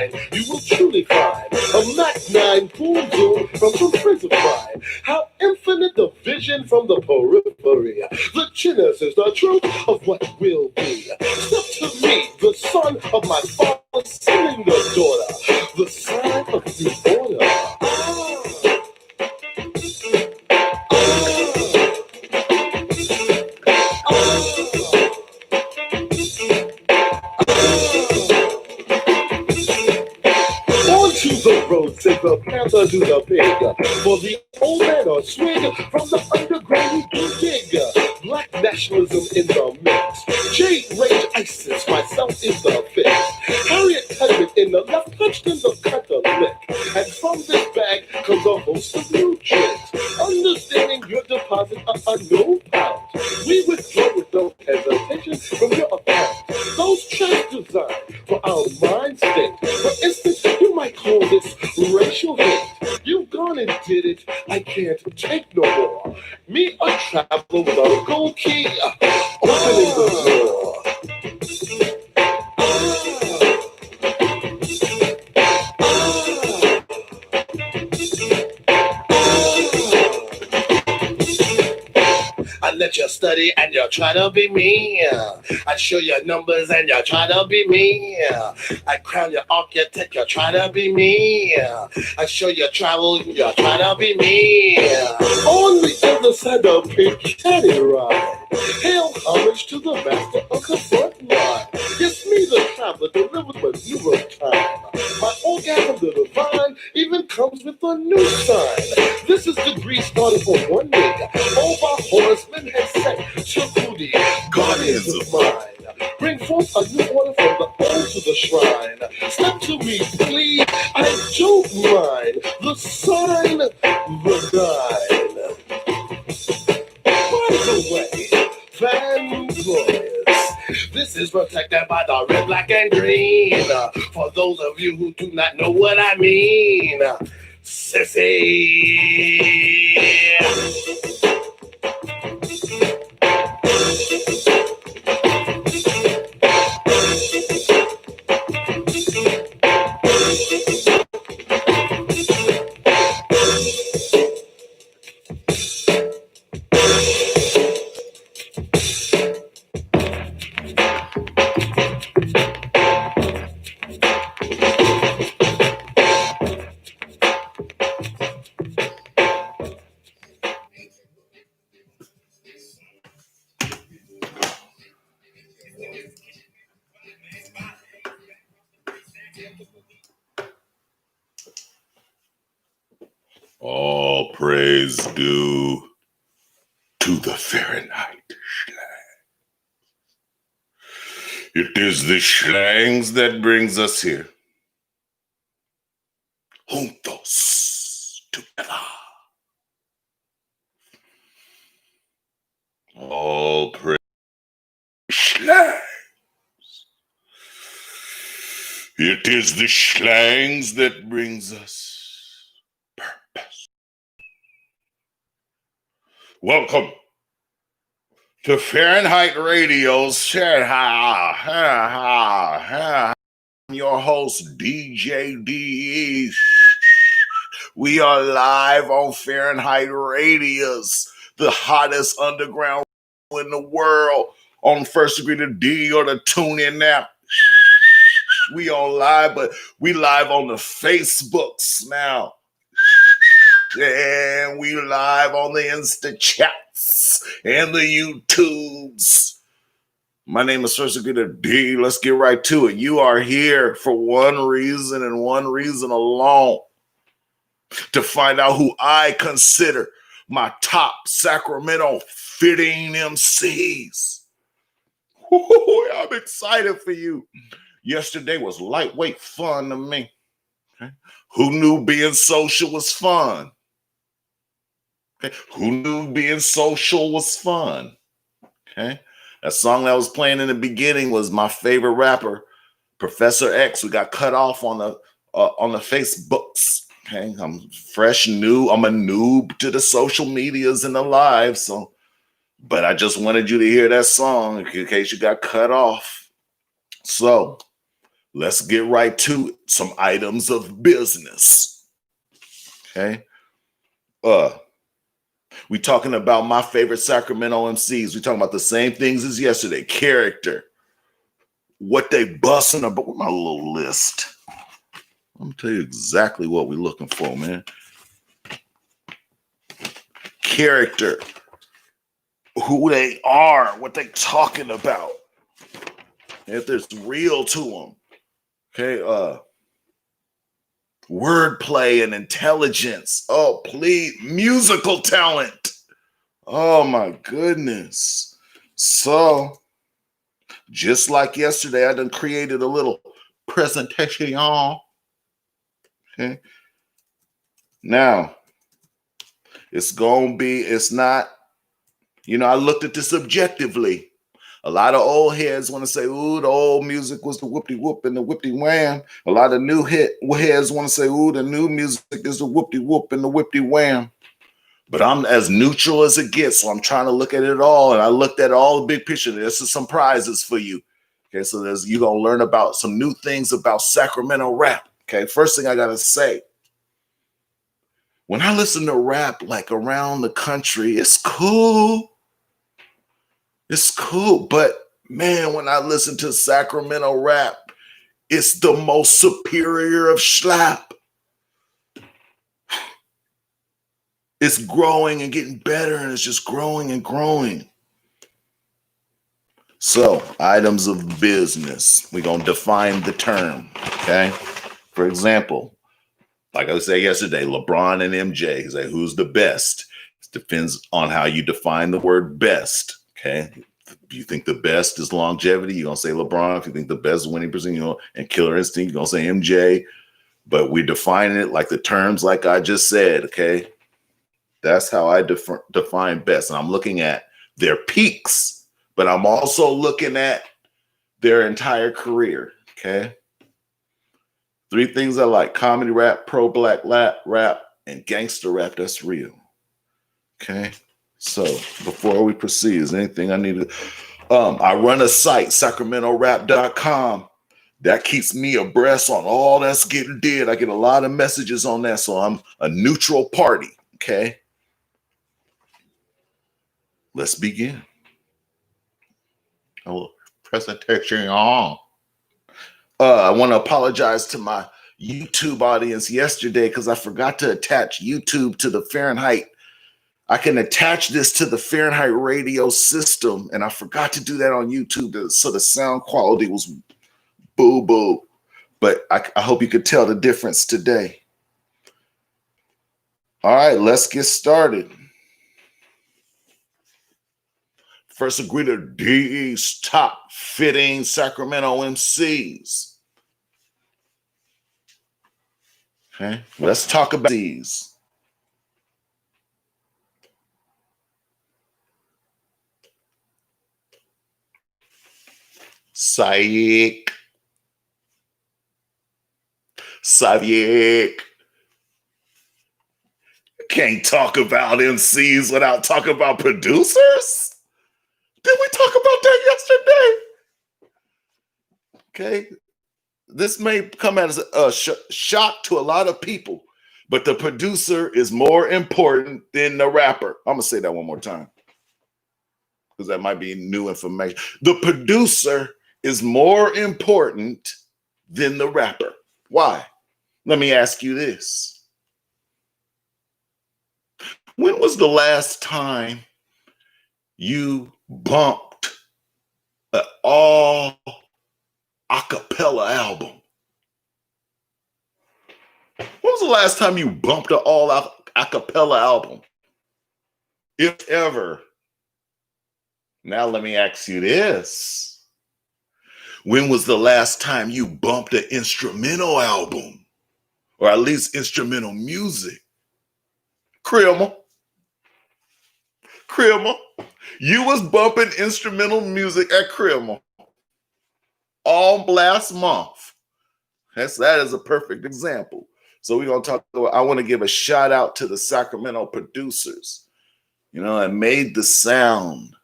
You will truly find a Mac 9 full zoom from some friends of mine. How infinite the vision from the periphery. The genesis, the truth of what will be. Step to me, the son of my father, sending the daughter, the sign of the order. On to the road, said the panther to the pig. For the old man or swig from the underground we can dig. Black nationalism in the mix. Jade Rage ISIS, myself is the fix. Harriet Tubman in the left, touched in the cut the lick. And from this bag comes a host of new tricks. Understanding your deposit a no pound. We withdraw with no hesitation from your account. Those tracks designed for our mind state. For instance, you might call this racial hate. You've gone and did it. I can't take no more. Me, a traveler without a gold key, opening the door. I let you study and you try to be me. I show you numbers and you try to be me. I crown you architect, you try to be me. I show you travel, you try to be me. On the other side of pink caddy ride. Hail homage to the master of the front line. It's me, the traveler, delivered with zero time. My orgasm, the divine, even comes with a new sign. This is degree starting from one nigga. All my horsemen have set to booty. Guardians of mine. Bring forth a new order from the old to the shrine. Step to me, please. I don't mind. The sign, the nine. By the way, fanboys, this is protected by the red, black, and green. For those of you who do not know what I mean, sissy. All praise due to the Fahrenheit slang. It is the slangs that brings us here. Juntos together. All praise slangs. It is the slangs that brings us purpose. Welcome to Fahrenheit Radio's I'm your host, DJ DE. We are live on Fahrenheit Radio's, the hottest underground in the world, on First Degree to D or the Tune In app. We on live, but we live on the Facebooks now. And we live on the Insta chats and the YouTubes. My name is First Degree to D. Let's get right to it. You are here for one reason and one reason alone. To find out who I consider my top Sacramento fitting MCs. I'm excited for you. Yesterday was lightweight fun to me. Okay. Who knew being social was fun? Okay. Who knew being social was fun? Okay. That song that was playing in the beginning was my favorite rapper, Professor X. We got cut off on the Facebooks. Okay. I'm fresh, new. I'm a noob to the social medias and the live. But I just wanted you to hear that song in case you got cut off. So Let's get right to some items of business. Okay. We talking about my favorite Sacramento MCs. We talking about the same things as yesterday. Character, what they busting about. With my little list, I'm gonna tell you exactly what we're looking for, man. Character, who they are, what they talking about, if there's real to them. Okay, wordplay and intelligence. Oh, please, musical talent. Oh my goodness. So, just like yesterday, I done created a little presentation. Okay. Now, it's not, I looked at this objectively. A lot of old heads want to say, ooh, the old music was the whoop-de-whoop and the whip-de-wham. A lot of new heads want to say, ooh, the new music is the whoop-de-whoop and the whip-de-wham. But I'm as neutral as it gets, so I'm trying to look at it all, and I looked at all the big picture. There's some prizes for you. Okay, so you're going to learn about some new things about Sacramento rap. Okay, first thing I got to say, when I listen to rap like around the country, it's cool. It's cool, but man, when I listen to Sacramento rap, it's the most superior of slap. It's growing and getting better, and it's just growing and growing. So, items of business. We're going to define the term, okay? For example, like I said yesterday, LeBron and MJ, say who's the best? It depends on how you define the word best, okay? If you think the best is longevity, you're going to say LeBron. If you think the best is winning percent, and killer instinct, you're going to say MJ. But we're defining it like the terms like I just said, okay? That's how I define best. And I'm looking at their peaks, but I'm also looking at their entire career, okay? 3 things I like: comedy rap, pro-black rap, and gangster rap that's real. Okay. So before we proceed, is anything I need to I run a site, sacramentorap.com. That keeps me abreast on all that's getting did. I get a lot of messages on that, so I'm a neutral party. Okay. Let's begin. Oh, presentation on. I want to apologize to my YouTube audience yesterday because I forgot to attach YouTube to the Fahrenheit. I can attach this to the Fahrenheit radio system, and I forgot to do that on YouTube, so the sound quality was boo-boo. But I hope you could tell the difference today. All right, let's get started. First, agree to DE's top fitting Sacramento MCs. Okay, let's talk about these. Sayek. Can't talk about MCs without talking about producers. Did we talk about that yesterday? Okay. This may come as a shock to a lot of people, but the producer is more important than the rapper. I'm going to say that one more time because that might be new information. The producer is more important than the rapper. Why? Let me ask you this. When was the last time you bumped an all acapella album? When was the last time you bumped an all acapella album? If ever. Now let me ask you this. When was the last time you bumped an instrumental album? Or at least instrumental music? Krillma. You was bumping instrumental music at Krillma all last month. That is a perfect example. So we're going to talk about, I want to give a shout out to the Sacramento producers, that made the sound.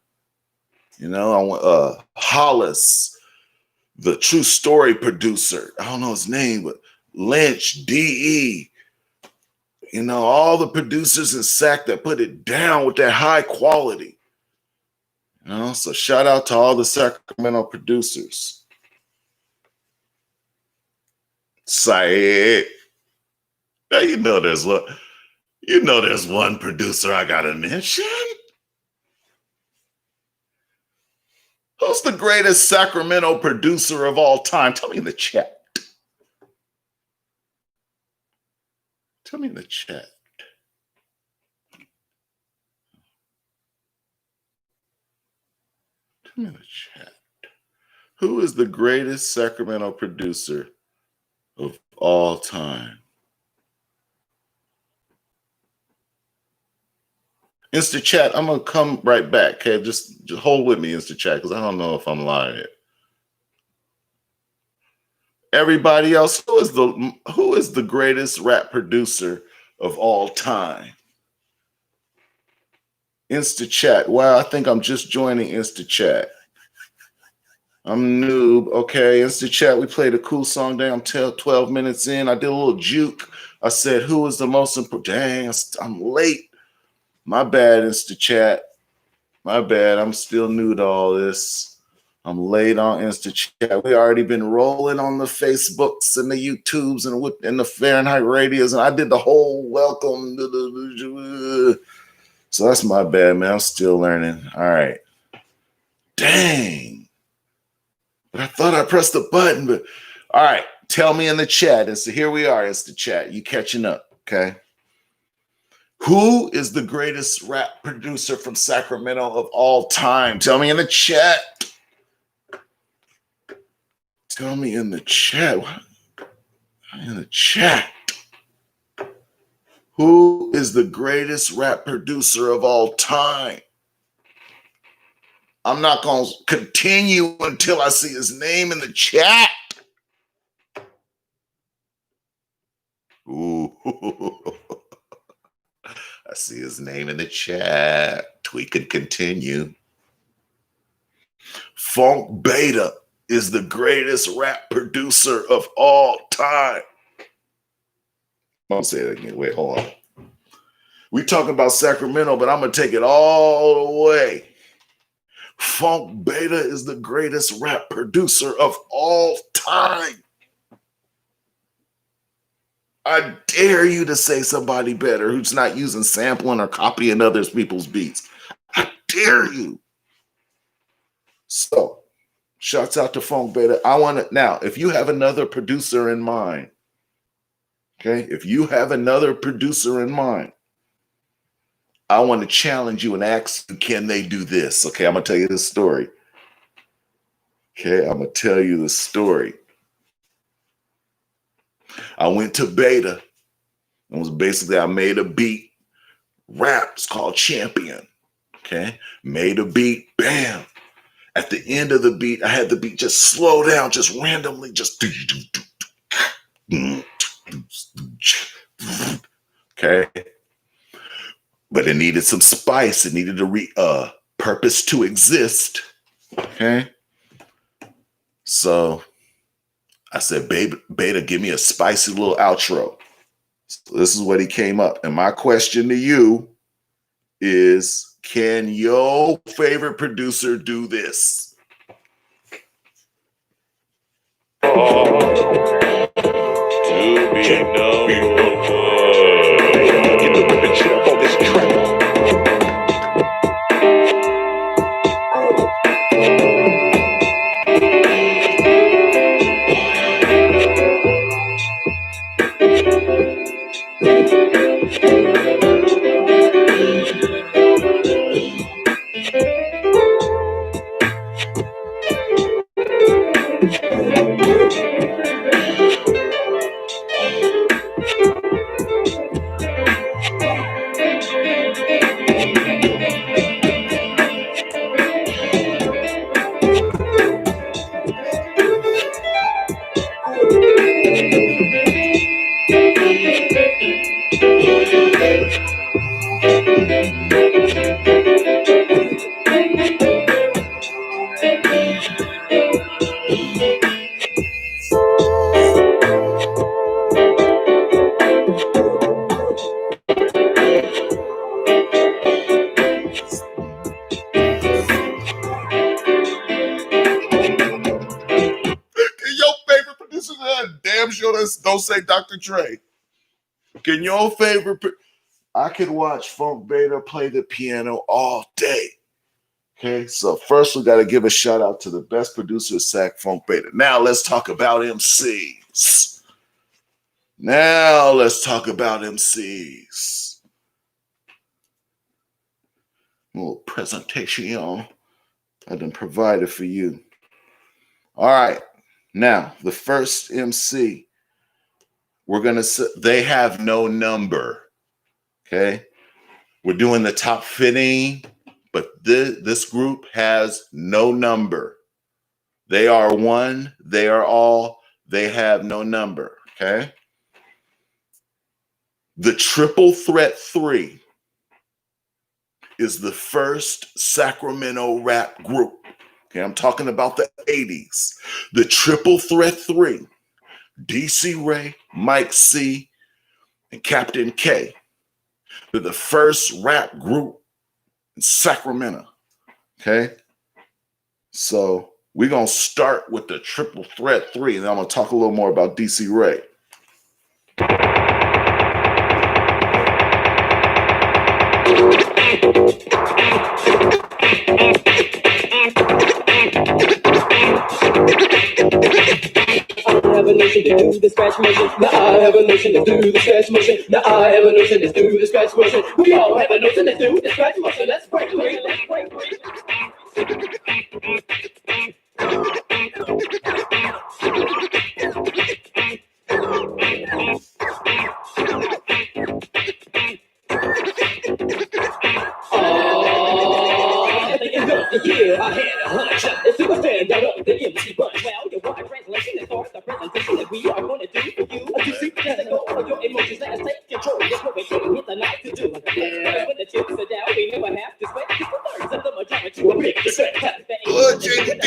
I want Hollis, the true story producer. I don't know his name, but Lynch, DE, all the producers in SAC that put it down with that high quality. So shout out to all the Sacramento producers. Syed. Now there's one producer I gotta mention. Who's the greatest Sacramento producer of all time? Tell me in the chat. Tell me in the chat. Tell me in the chat. Who is the greatest Sacramento producer of all time? Insta chat, I'm gonna come right back. Okay, just hold with me, Insta chat, because I don't know if I'm lying. Everybody else, who is the greatest rap producer of all time? Insta chat. Wow, I think I'm just joining Insta chat. I'm noob. Okay, Insta chat. We played a cool song. Dang, I'm 12 minutes in. I did a little juke. I said, who is the most important? Dang, I'm late. My bad, Insta chat. My bad. I'm still new to all this. I'm late on Insta chat. We already been rolling on the Facebooks and the YouTubes and the Fahrenheit radios, and I did the whole welcome. So that's my bad, man. I'm still learning. All right. Dang. But I thought I pressed the button, but all right. Tell me in the chat. And so here we are, Insta chat. You catching up, okay? Who is the greatest rap producer from Sacramento of all time? Tell me in the chat. Tell me in the chat. In the chat. Who is the greatest rap producer of all time? I'm not going to continue until I see his name in the chat. Ooh. I see his name in the chat. We could continue. Funk Beta is the greatest rap producer of all time. I'm going to say it again. Wait, hold on. We talking about Sacramento, but I'm going to take it all the way. Funk Beta is the greatest rap producer of all time. I dare you to say somebody better who's not using sampling or copying other people's beats. I dare you. So, shouts out to Funk Beta. Now, if you have another producer in mind, okay, if you have another producer in mind, I want to challenge you and ask you, can they do this? Okay, I'm going to tell you this story. Okay, I'm going to tell you the story. I went to Beta. It was basically, I made a beat, rap. It's called Champion. Okay, made a beat, bam. At the end of the beat, I had the beat just slow down, just randomly, just. Okay. But it needed some spice. It needed a purpose to exist. Okay. So I said, Beta, give me a spicy little outro. So this is what he came up. And my question to you is, can your favorite producer do this? To be number one. Get the ripping shit up on this track. Don't say Dr. Dre. Can your favorite... I could watch Funk Beta play the piano all day. Okay, so first we got to give a shout out to the best producer of Sac Funk Beta. Now let's talk about MCs. A little presentation I done provided for you. All right, now the first MC, they have no number. Okay, we're doing the top 15, but this group has no number. They are one, they are all, they have no number. Okay, the Triple Threat 3 is the first Sacramento rap group. Okay, I'm talking about the 80s. The Triple Threat 3, DC Ray, Mike C, and Captain K. They're the first rap group in Sacramento. Okay, so we're going to start with the Triple Threat 3, and then I'm going to talk a little more about DC Ray. I have a notion to do the scratch motion. Now I have a notion to do the scratch motion. Now I have a notion to do the scratch motion. We all have a notion to do the scratch motion. Let's break. Yeah, I had a hunch. It's super stand out of the MC bunch. Well, your wide translation is for the presentation that we are going to do for you. To see that go for your emotions and take control. That's what we're taking here tonight to do. Yeah, when the chips are down, we never have to sweat. It's the thirds of the majority will make the set. Good, JD.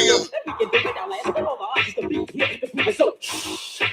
We can do it our last, and all the artists can be here to prove it. So,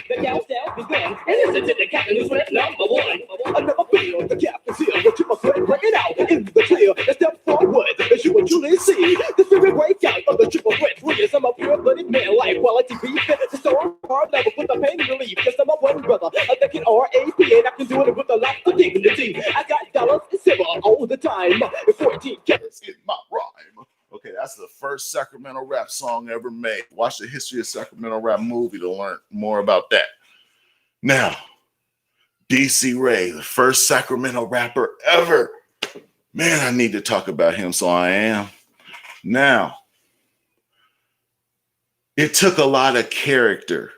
the countdown begun. And listen to the captain who's rep number one. I never feel the captain's here. What you must break it out in the clear. And step forward as you will truly see the spirit break out of the Triple Threat 3. Yes, I'm a pure-blooded man, like quality beef. The story hard level with the pain relief. Yes, I'm a one brother, a thinking RAP, and I can do it with a lot of dignity. I got dollars and silver all the time. And 14 carats in my rhyme. Okay, that's the first Sacramento rap song ever made. Watch the History of Sacramento Rap movie to learn more about that. Now, DC Ray, the first Sacramento rapper ever. Man, I need to talk about him, so I am. Now, it took a lot of character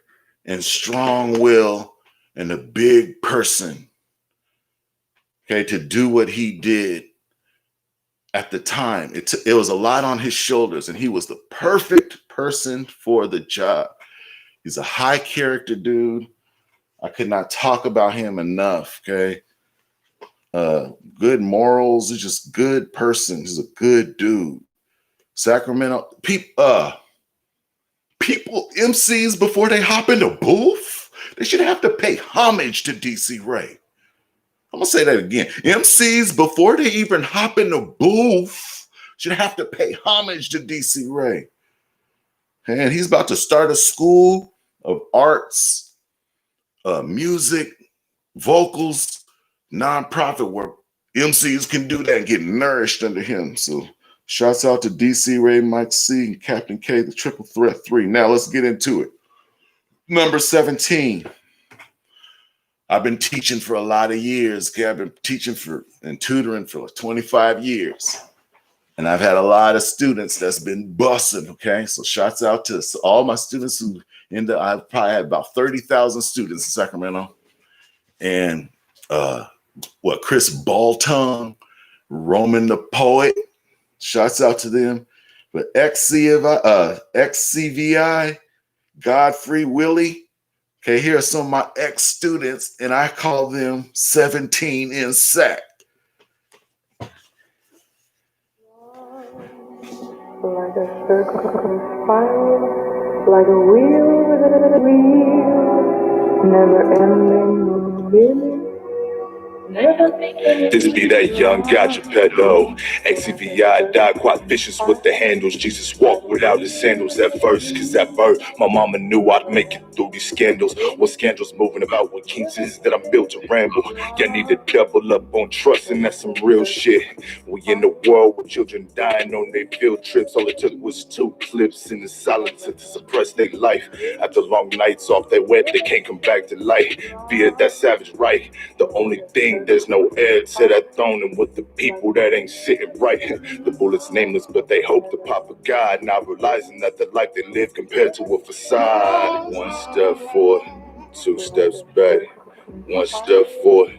and strong will and a big person, okay, to do what he did at the time. It was a lot on his shoulders, and he was the perfect person for the job. He's a high character dude. I could not talk about him enough, okay? Good morals. He's just good person. He's a good dude. Sacramento people, MCs, before they hop in the booth, they should have to pay homage to DC Ray. I'm gonna say that again. MCs, before they even hop in the booth, should have to pay homage to DC Ray. And he's about to start a school of arts, music, vocals, nonprofit where MCs can do that and get nourished under him. So shouts out to DC Ray, Mike C, and Captain K, the Triple Threat 3. Now let's get into it. Number 17. I've been teaching for a lot of years. Okay? I've been teaching and tutoring for like 25 years. And I've had a lot of students that's been busting, okay? So shouts out to all my students who I've probably had about 30,000 students in Sacramento. And Chris Balltongue, Roman the Poet, shouts out to them. But XCVI, Godfrey Willie. Okay, here are some of my ex-students, and I call them 17 in Sac. Like a circle spiral, like a wheel within a wheel, never ending, no beginning, This be that young gotcha pedo. XCVI died quite vicious with the handles. Jesus walked without his sandals at first, cause at birth my mama knew I'd make it through these scandals. What scandals moving about what kings is that I'm built to ramble. Y'all need to double up on trust, and that's some real shit. We in the world with children dying on their field trips. All it took was 2 clips in the silencer to suppress their life. After long nights off their wet, they can't come back to life via that savage right. The only thing, there's no heir to that throne, and with the people that ain't sitting right. The bullets nameless, but they hope to pop a God, not realizing that the life they live compared to a facade. 1 step forward, 2 steps back. 1 step forward,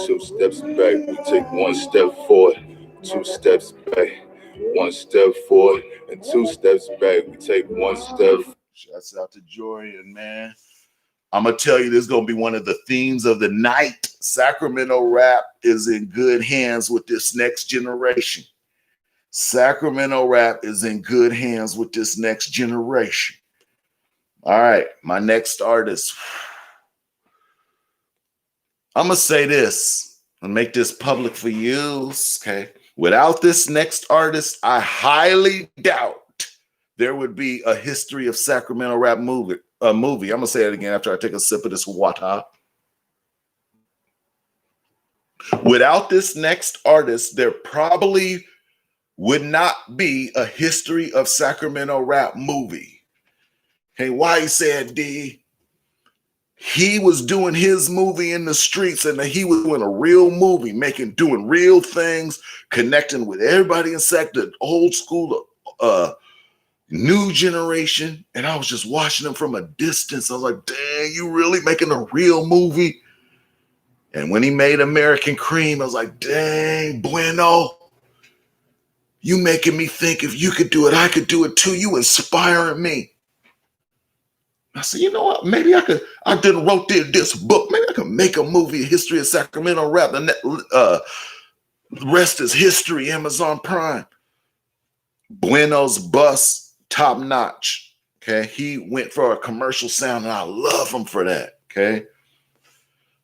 2 steps back. We take 1 step forward, 2 steps back. 1 step forward and 2 steps back. We take 1 step. Shouts out to Jorian, man. I'm going to tell you, this is going to be one of the themes of the night. Sacramento rap is in good hands with this next generation. Sacramento rap is in good hands with this next generation. All right, my next artist. I'm going to say this and make this public for you, okay? Without this next artist, I highly doubt there would be a history of Sacramento rap movie. I'm going to say it again after I take a sip of this water. Without this next artist, there probably would not be a history of Sacramento rap movie. Hey, why you said D? He was doing his movie in the streets, and he was doing a real movie, doing real things, connecting with everybody in the old school, new generation. And I was just watching him from a distance. I was like, dang, you really making a real movie? And when he made American Cream, I was like, dang, Bueno, you making me think if you could do it, I could do it too. You inspiring me. I said, you know what? Maybe I didn't wrote this book. Maybe I could make a movie, History of Sacramento Rap. The rest is history, Amazon Prime. Bueno's bus, top notch. Okay. He went for a commercial sound, and I love him for that. Okay.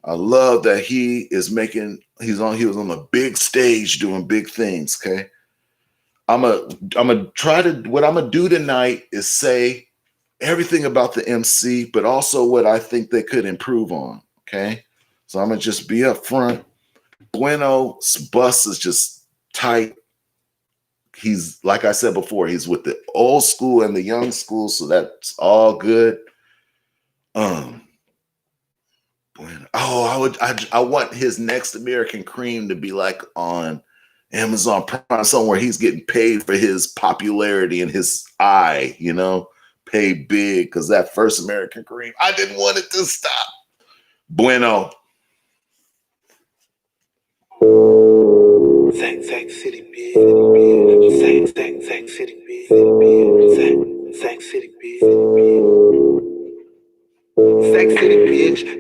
I love that he was on a big stage doing big things. Okay. I'm gonna try to, what I'm gonna do tonight is say everything about the MC, but also what I think they could improve on. Okay. So I'm gonna just be up front. Bueno's bus is just tight. He's, like I said before, he's with the old school and the young school, so that's all good. I want his next American Cream to be like on Amazon Prime, somewhere he's getting paid for his popularity and his eye, paid big, because that first American Cream, I didn't want it to stop. Bueno. Sac City, bitch. Sac City, bitch. Sac City, bitch.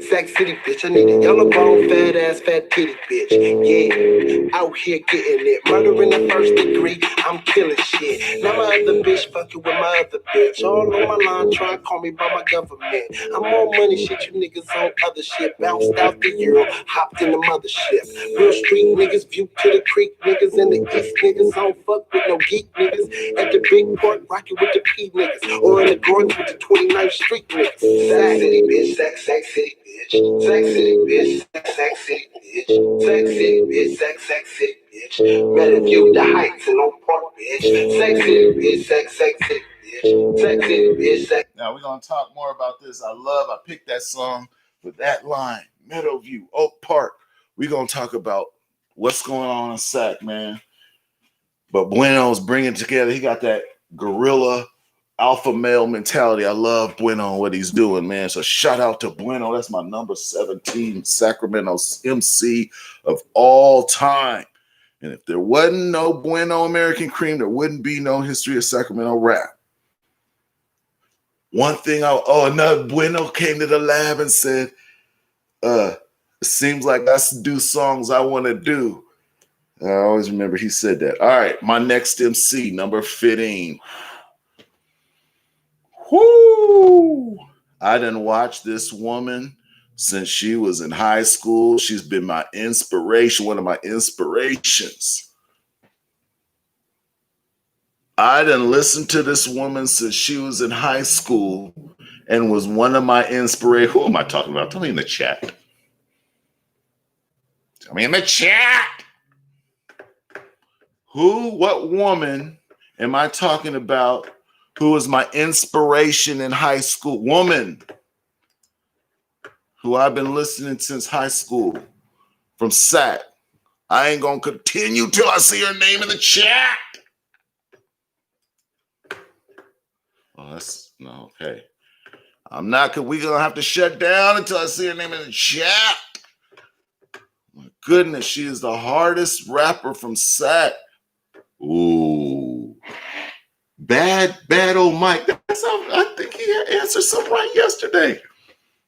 Sac City, bitch. I need a yellow bone, fat ass, fat titty, bitch. Yeah, out here getting it, murder in the first degree. I'm killing shit. Now my other bitch fucking with my other bitch. All on my line, trying to call me by my government. I'm on money shit, you niggas on other shit. Bounced out the Euro, hopped in the mothership. Real street niggas, view to the creek niggas, and the east niggas don't fuck with no geek niggas. At the big port, rocking with the P niggas, or in the gorge with the 29th Street niggas. Sac City, bitch. Sac City, bitch. Sac City, bitch. Sac City, bitch. Sac City, bitch. Sac City, bitch. Better view the heights and on park, bitch. Sac City, bitch. Sac City, bitch. Sac City, bitch. Now we're gonna talk more about this. I picked that song for that line. Meadowview, Oak Park. We're gonna talk about what's going on in Sac, man. But Bueno's bringing together. He got that gorilla alpha male mentality. I love Bueno, what he's doing, man. So shout out to Bueno. That's my number 17 Sacramento's MC of all time. And if there wasn't no Bueno American Cream, there wouldn't be no history of Sacramento rap. One thing, another Bueno came to the lab and said, it seems like I do songs I want to do. I always remember he said that. All right, my next MC, number 15. Whoo! I done watched this woman since she was in high school. She's been my inspiration, one of my inspirations. I done listened to this woman since she was in high school and was one of my inspirations. Who am I talking about? Tell me in the chat. Tell me in the chat. What woman am I talking about who was my inspiration in high school? Woman who I've been listening since high school from Sac. I ain't gonna continue till I see her name in the chat. Oh, that's no, okay. I'm not, we gonna have to shut down until I see her name in the chat. My goodness, she is the hardest rapper from Sac. Ooh. Bad old Mike. I think he answered something right yesterday.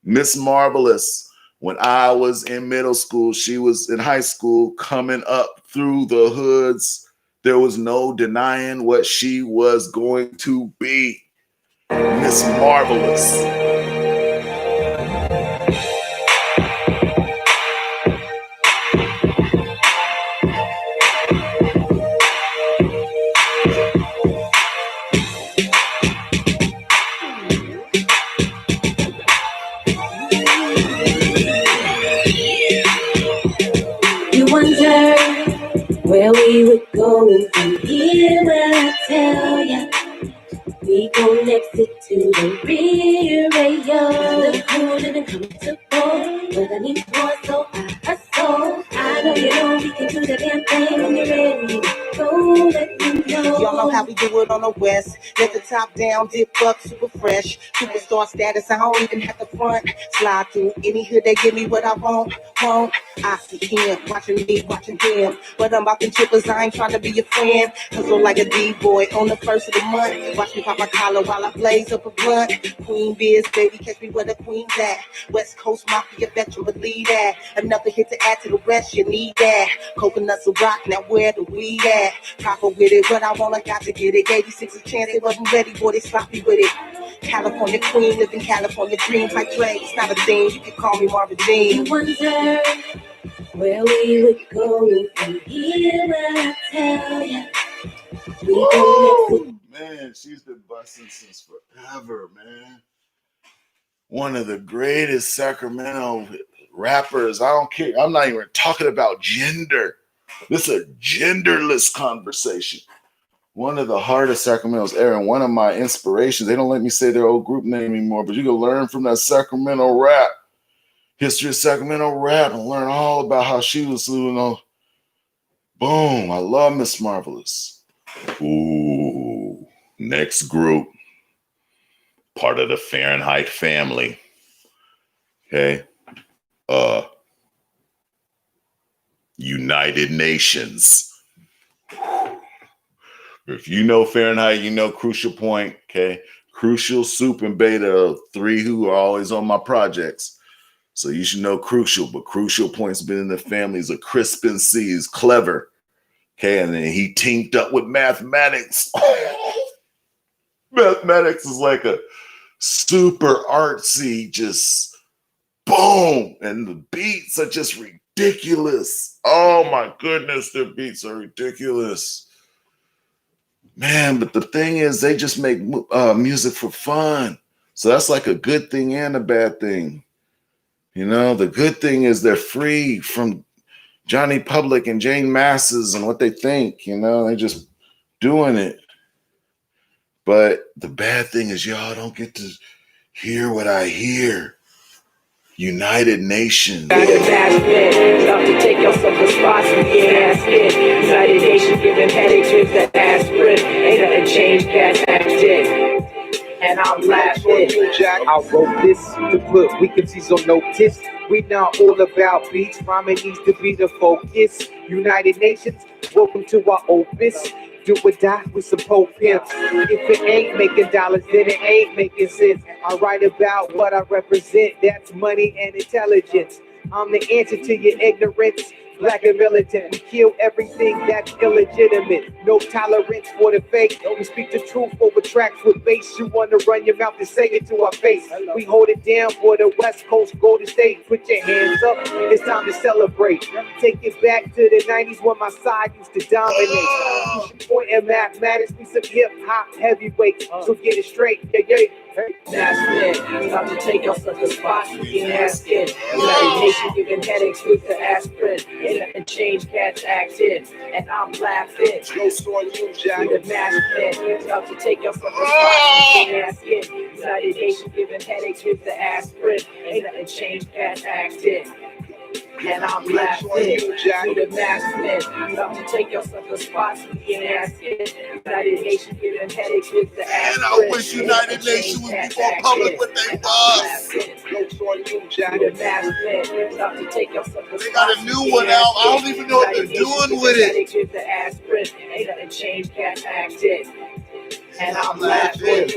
Miss Marvelous. When I was in middle school, she was in high school, coming up through the hoods. There was no denying what she was going to be. Miss Marvelous. You wonder where we would go from here, well, I tell ya. We gon' exit to the rear radio. Live cool, living comfortable, but I need more, so I hustle. I know you know we can do the damn thing when you're ready. Go, let me know. Y'all know how we do it on the west. Let the top down, dip up, super fresh. Superstar status, I don't even have to front. Slide through any hood, they give me what I want. I see him, watching me, watching him. But I'm about them chippers, I ain't trying to be your friend. Hustle like a D-boy on the first of the month. Watch me pop my collar while I blaze up a blunt. Queen Biz, baby, catch me where the queen's at. West Coast Mafia, bet you believe that. Another hit to add to the rest, you need that. Coconuts will rock, now where the weed at? Proper with it, but I wanna got to get it. 86 a chance, they wasn't ready, boy, they sloppy with it. California queen, living California dream. Like Dre, it's not a thing, you can call me Marvin Dean. You wonder where we would go from here, well, I tell ya. We gon' exit. Man, she's been busting since forever, man. One of the greatest Sacramento rappers. I don't care. I'm not even talking about gender. This is a genderless conversation. One of the hardest Sacramento's ever, and one of my inspirations. They don't let me say their old group name anymore, but you can learn from that Sacramento rap. History of Sacramento rap and learn all about how she was, you know. Boom. I love Miss Marvelous. Ooh. Next group. Part of the Fahrenheit family. Okay. United Nations. If you know Fahrenheit, you know Crucial Point. Okay. Crucial, Soup, and Beta, three who are always on my projects. So you should know Crucial, but Crucial Point's been in the family. He's a Crispin C. He's clever. Okay, and then he teamed up with Mathematics. Mathematics is like a super artsy, just boom. And the beats are just ridiculous. Oh my goodness, their beats are ridiculous. Man, but the thing is, they just make music for fun. So that's like a good thing and a bad thing. You know, the good thing is they're free from Johnny Public and Jane Masses and what they think. You know, they're just doing it. But the bad thing is y'all don't get to hear what I hear. United Nations. United Nations giving headache trips that aspirin. Ain't nothing changed past that dick. And I'm laughing. I wrote this to put weaknesses on notice. We not all about beats. Rhyming needs to be the focus. United Nations, welcome to our opus. Do or die with some Pope pimps. If it ain't making dollars, then it ain't making sense. I write about what I represent. That's money and intelligence. I'm the answer to your ignorance. black and militant. We kill everything that's illegitimate. No tolerance for the fake. We speak the truth over tracks with bass. You wanna run your mouth and say it to our face. We hold it down for the West Coast Golden State. Put your hands up. It's time to celebrate. Take it back to the 90s when my side used to dominate. Push point and mathematics. We some hip hop heavyweights. So get it straight. Yeah. That's it. Time to take us to the spots we can ask it. United Nation giving headaches with the aspirin. Ain't nothing change, cats acting. And I'm laughing. Jokes on you, Jack. With the mask time to take us to the spots we can ask it. United Nation giving headaches with the aspirin. Ain't nothing change, cats acting. And I'm laughing to the maskmen. Time to take us to the spots we can ask it. United Nation giving headaches with the aspirin. And I wish United Nations would be more public with their buzz. Jokes on you, Jack. The maskmen. Time to take us to the They got a new one out. I don't even know what they're doing with it. With the aspirin. Ain't nothing changed, cats acting. And I'm laughing.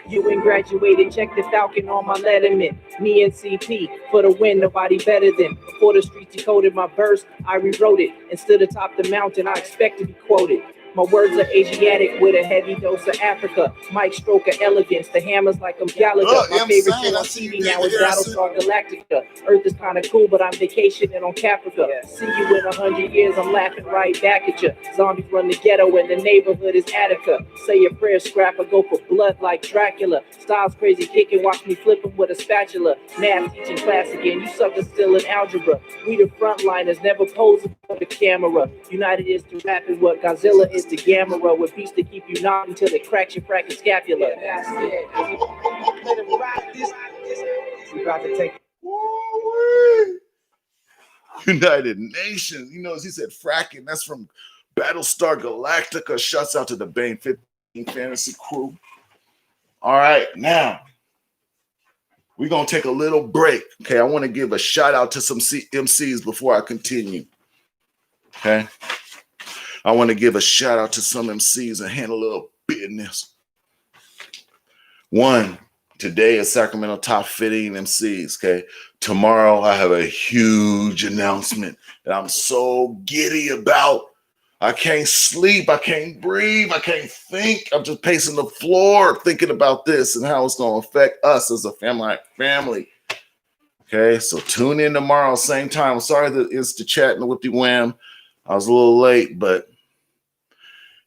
You ain't graduated, check the Falcon on my letterman. Me and CP, for the win, nobody better than. Before the streets decoded my verse, I rewrote it. And stood atop the mountain, I expect to be quoted. My words are Asiatic with a heavy dose of Africa. Mike stroke of elegance, the hammer's like I'm Gallagher. My favorite show on TV now is Battlestar Galactica. Earth is kinda cool, but I'm vacationing on Caprica. See you in 100 years, I'm laughing right back at you. Zombies run the ghetto and the neighborhood is Attica. Say your prayers, scrapper, go for blood like Dracula. Styles crazy kicking, watch me flipping with a spatula. Math teaching class again, you suckers still in algebra. We the frontliners, never posing for the camera. United is to rap is what Godzilla is to Gamma with beats to keep you knocked until it cracks your fracking scapula. That's it. Let him ride this. We about to take United Nations. You know, as he said, fracking. That's from Battlestar Galactica. Shouts out to the Bane 15 Fantasy crew. All right, now we're going to take a little break. Okay, I want to give a shout out to some MCs before I continue. Okay. I want to give a shout out to some MCs and handle a little business. One, today is Sacramento Top 15 MCs, okay? Tomorrow I have a huge announcement that I'm so giddy about. I can't sleep, I can't breathe, I can't think. I'm just pacing the floor thinking about this and how it's going to affect us as a family. Okay, so tune in tomorrow, same time. I'm sorry that it's the chat and the whippy wham. I was a little late,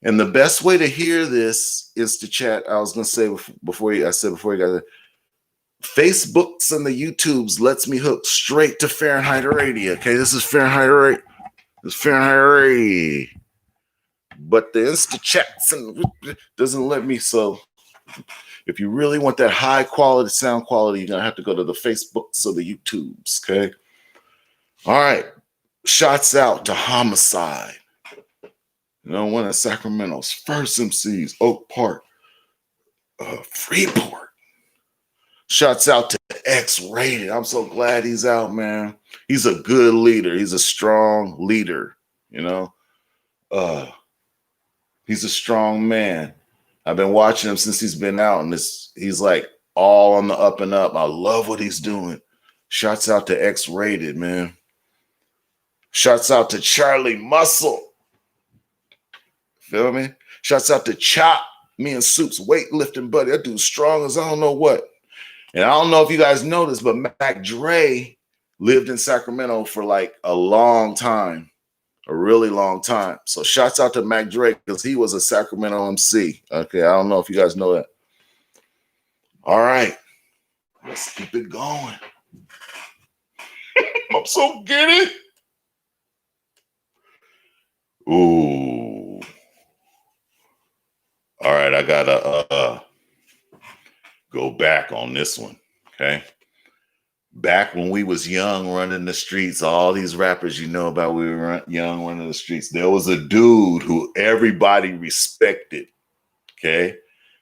and the best way to hear this is to chat. I was going to say before you got there, Facebooks and the YouTubes lets me hook straight to Fahrenheit Radio. Okay, this is Fahrenheit Radio. This is Fahrenheit Radio. But the Insta chats and doesn't let me. So if you really want that high quality sound quality, you're going to have to go to the Facebooks or the YouTubes. Okay. All right. Shouts out to Homicide. You know, one of Sacramento's first MCs, Oak Park, Freeport. Shouts out to X-Rated. I'm so glad he's out, man. He's a good leader. He's a strong leader, you know. He's a strong man. I've been watching him since he's been out, and he's like all on the up and up. I love what he's doing. Shouts out to X-Rated, man. Shouts out to Charlie Muscle. Feel me? Shouts out to Chop, me and Soup's weightlifting buddy. That dude's strong as I don't know what. And I don't know if you guys know this, but Mac Dre lived in Sacramento for like a long time, a really long time. So shouts out to Mac Dre because he was a Sacramento MC. Okay, I don't know if you guys know that. All right, let's keep it going. I'm so giddy. Ooh. All right, I gotta go back on this one, okay? Back when we was young running the streets, all these rappers you know about, we were young running the streets. There was a dude who everybody respected, okay?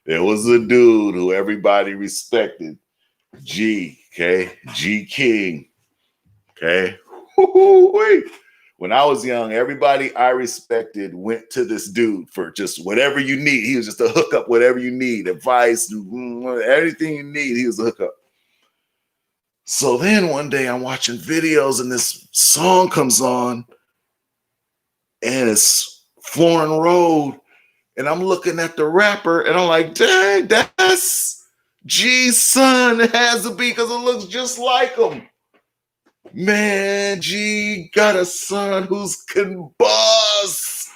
There was a dude who everybody respected, G, okay? G King, okay? Wait. When I was young, everybody I respected went to this dude for just whatever you need. He was just a hookup, whatever you need, advice, everything you need, he was a hookup. So then one day I'm watching videos and this song comes on and it's Foreign Road. And I'm looking at the rapper and I'm like, dang, that's G's son. It has to be because it looks just like him. Man, G got a son who's can buzz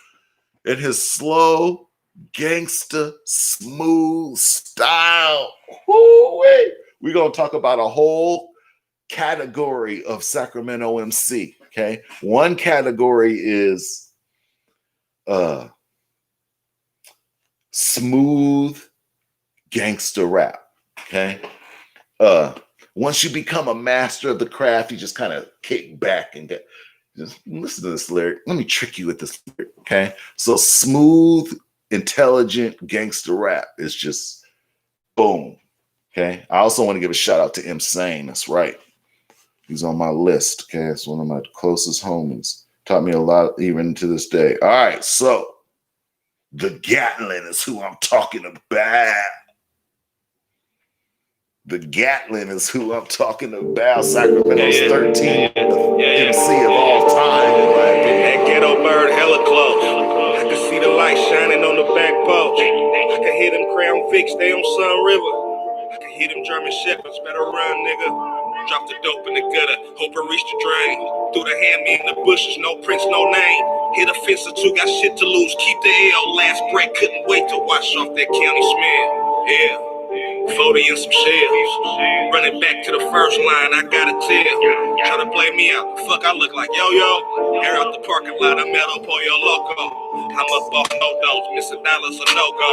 in his slow, gangster, smooth style. Woo-wee. We're going to talk about a whole category of Sacramento MC, okay? One category is smooth gangster rap, okay? Once you become a master of the craft, you just kind of kick back and just listen to this lyric. Let me trick you with this lyric, okay? So smooth, intelligent gangster rap is just boom, okay? I also want to give a shout out to M. Sane. That's right. He's on my list, okay? It's one of my closest homies. Taught me a lot even to this day. All right, so the Gatlin is who I'm talking about. The Gatlin is who I'm talking about. Sacramento's 13th MC of all time, in my opinion. That ghetto bird hella close. I can see the light shining on the back porch. I can hear them Crown Vics, they on Sun River. I can hear them German Shepherds, better run, nigga. Drop the dope in the gutter, hope it reach the drain. Threw the hand me in the bushes, no prints, no name. Hit a fence or two, got shit to lose, keep the L. Last break, couldn't wait to wash off that county smell. Yeah. 40 and some shells. Running back to the first line, I gotta tell. Try to play me out. Fuck, I look like yo-yo. Air out the parking lot, I'm at Pollo Loco. I'm up off no-dos, missing dollars or no-go.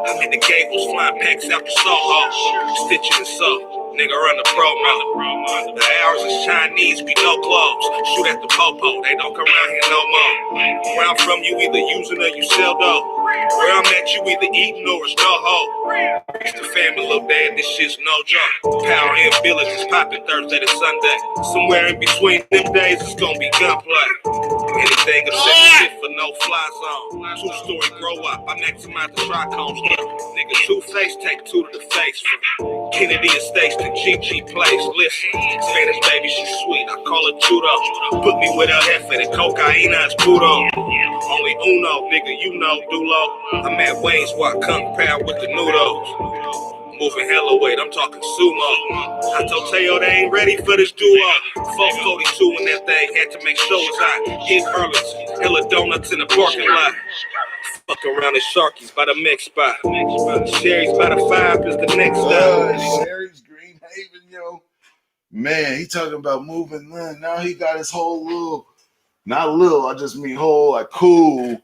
I'm in the gables, flying packs out the Soho. Stitching and so, nigga run the promo. The hours is Chinese, be no clothes. Shoot at the popo, they don't come around here no more. Where I'm from, you either using or you sell dope. Where I'm at, you either eating or it's no hope. It's the family, little dad, this shit's no joke. Power and Village is popping Thursday to Sunday. Somewhere in between them days, it's gonna be gunplay. Anything except shit for no fly zone. Two-story grow up, I maximize the trichomes. Nigga, two-face, take two to the face. From Kennedy Estates to GG Place. Listen, Spanish baby, she's sweet, I call her Judo. Put me with her hefe, the cocaina is puto. Only uno, nigga, you know, Dulo. I'm at Wayne's Walk, Kung Pao with the noodles. Moving hella weight, I'm talking sumo. I told Teo they ain't ready for this duo. 442 and that thing had to make sure it's hot. Hit Burlington, hella donuts in the parking lot. Fuck around at Sharky's by the mix spot. Sherry's by the 5 is the next stop. Sherry's Green Haven, yo. Man, he talking about moving. Now he got his whole little, not little, I just mean whole, like cool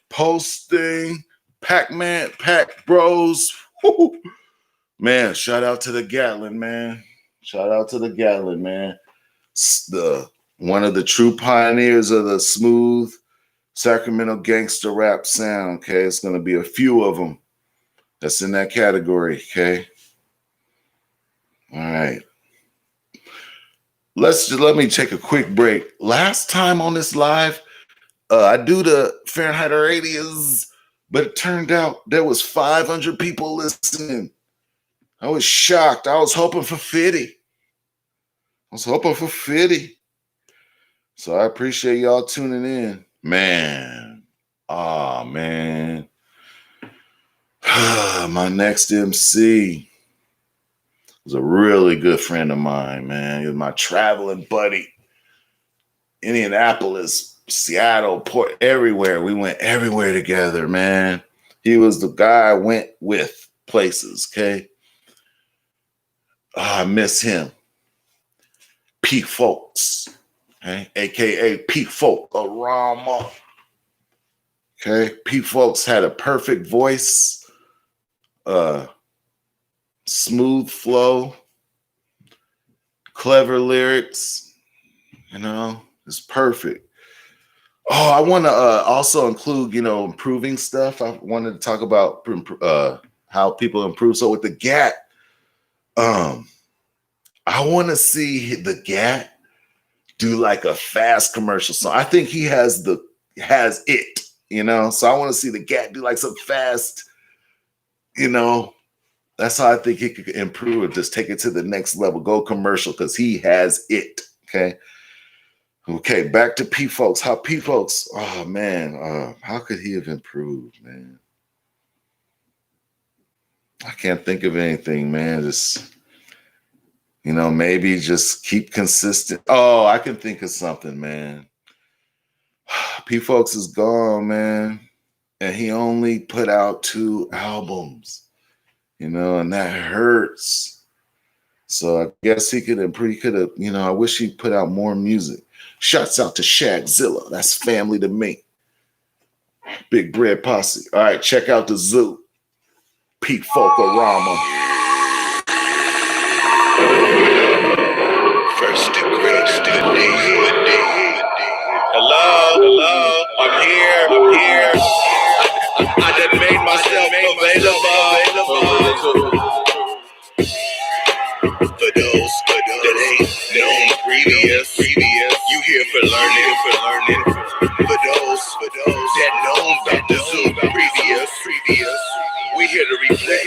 posting, Pac-Man, Pac Bros. Woo. Man, shout out to the Gatlin, man. Shout out to the Gatlin, man. One of the true pioneers of the smooth Sacramento gangster rap sound, okay? It's going to be a few of them that's in that category, okay? All right. Let me take a quick break. Last time on this live, I do the Fahrenheit radius, but it turned out there was 500 people listening. I was shocked. I was hoping for 50. So I appreciate y'all tuning in. Man. Oh, man. My next MC was a really good friend of mine, man. He was my traveling buddy. Indianapolis, Seattle, Port, everywhere. We went everywhere together, man. He was the guy I went with places, okay? I miss him. Pete Folks, okay? AKA Pete Folk, a Rama. Okay, Pete Folks had a perfect voice, smooth flow, clever lyrics, you know, it's perfect. Oh, I want to also include, improving stuff. I wanted to talk about how people improve. So with the GAT, I want to see the GAT do like a fast commercial song. I think he has it, So I want to see the GAT do like some fast, That's how I think he could improve it. Just take it to the next level. Go commercial because he has it. Okay. Okay, back to P Folks. How P Folks, oh man, how could he have improved, man? I can't think of anything, man. Just, maybe just keep consistent. Oh, I can think of something, man. P Folks is gone, man. And he only put out 2 albums, and that hurts. So I guess he could have, I wish he put out more music. Shouts out to Shagzilla. That's family to me. Big Bread Posse. All right, check out the Zoo. Pete Folkorama. First degree. Hello, I'm here. I done made myself available for those that ain't known previous. You here for learning. For those that know about the Zoom previous. We here to reflect.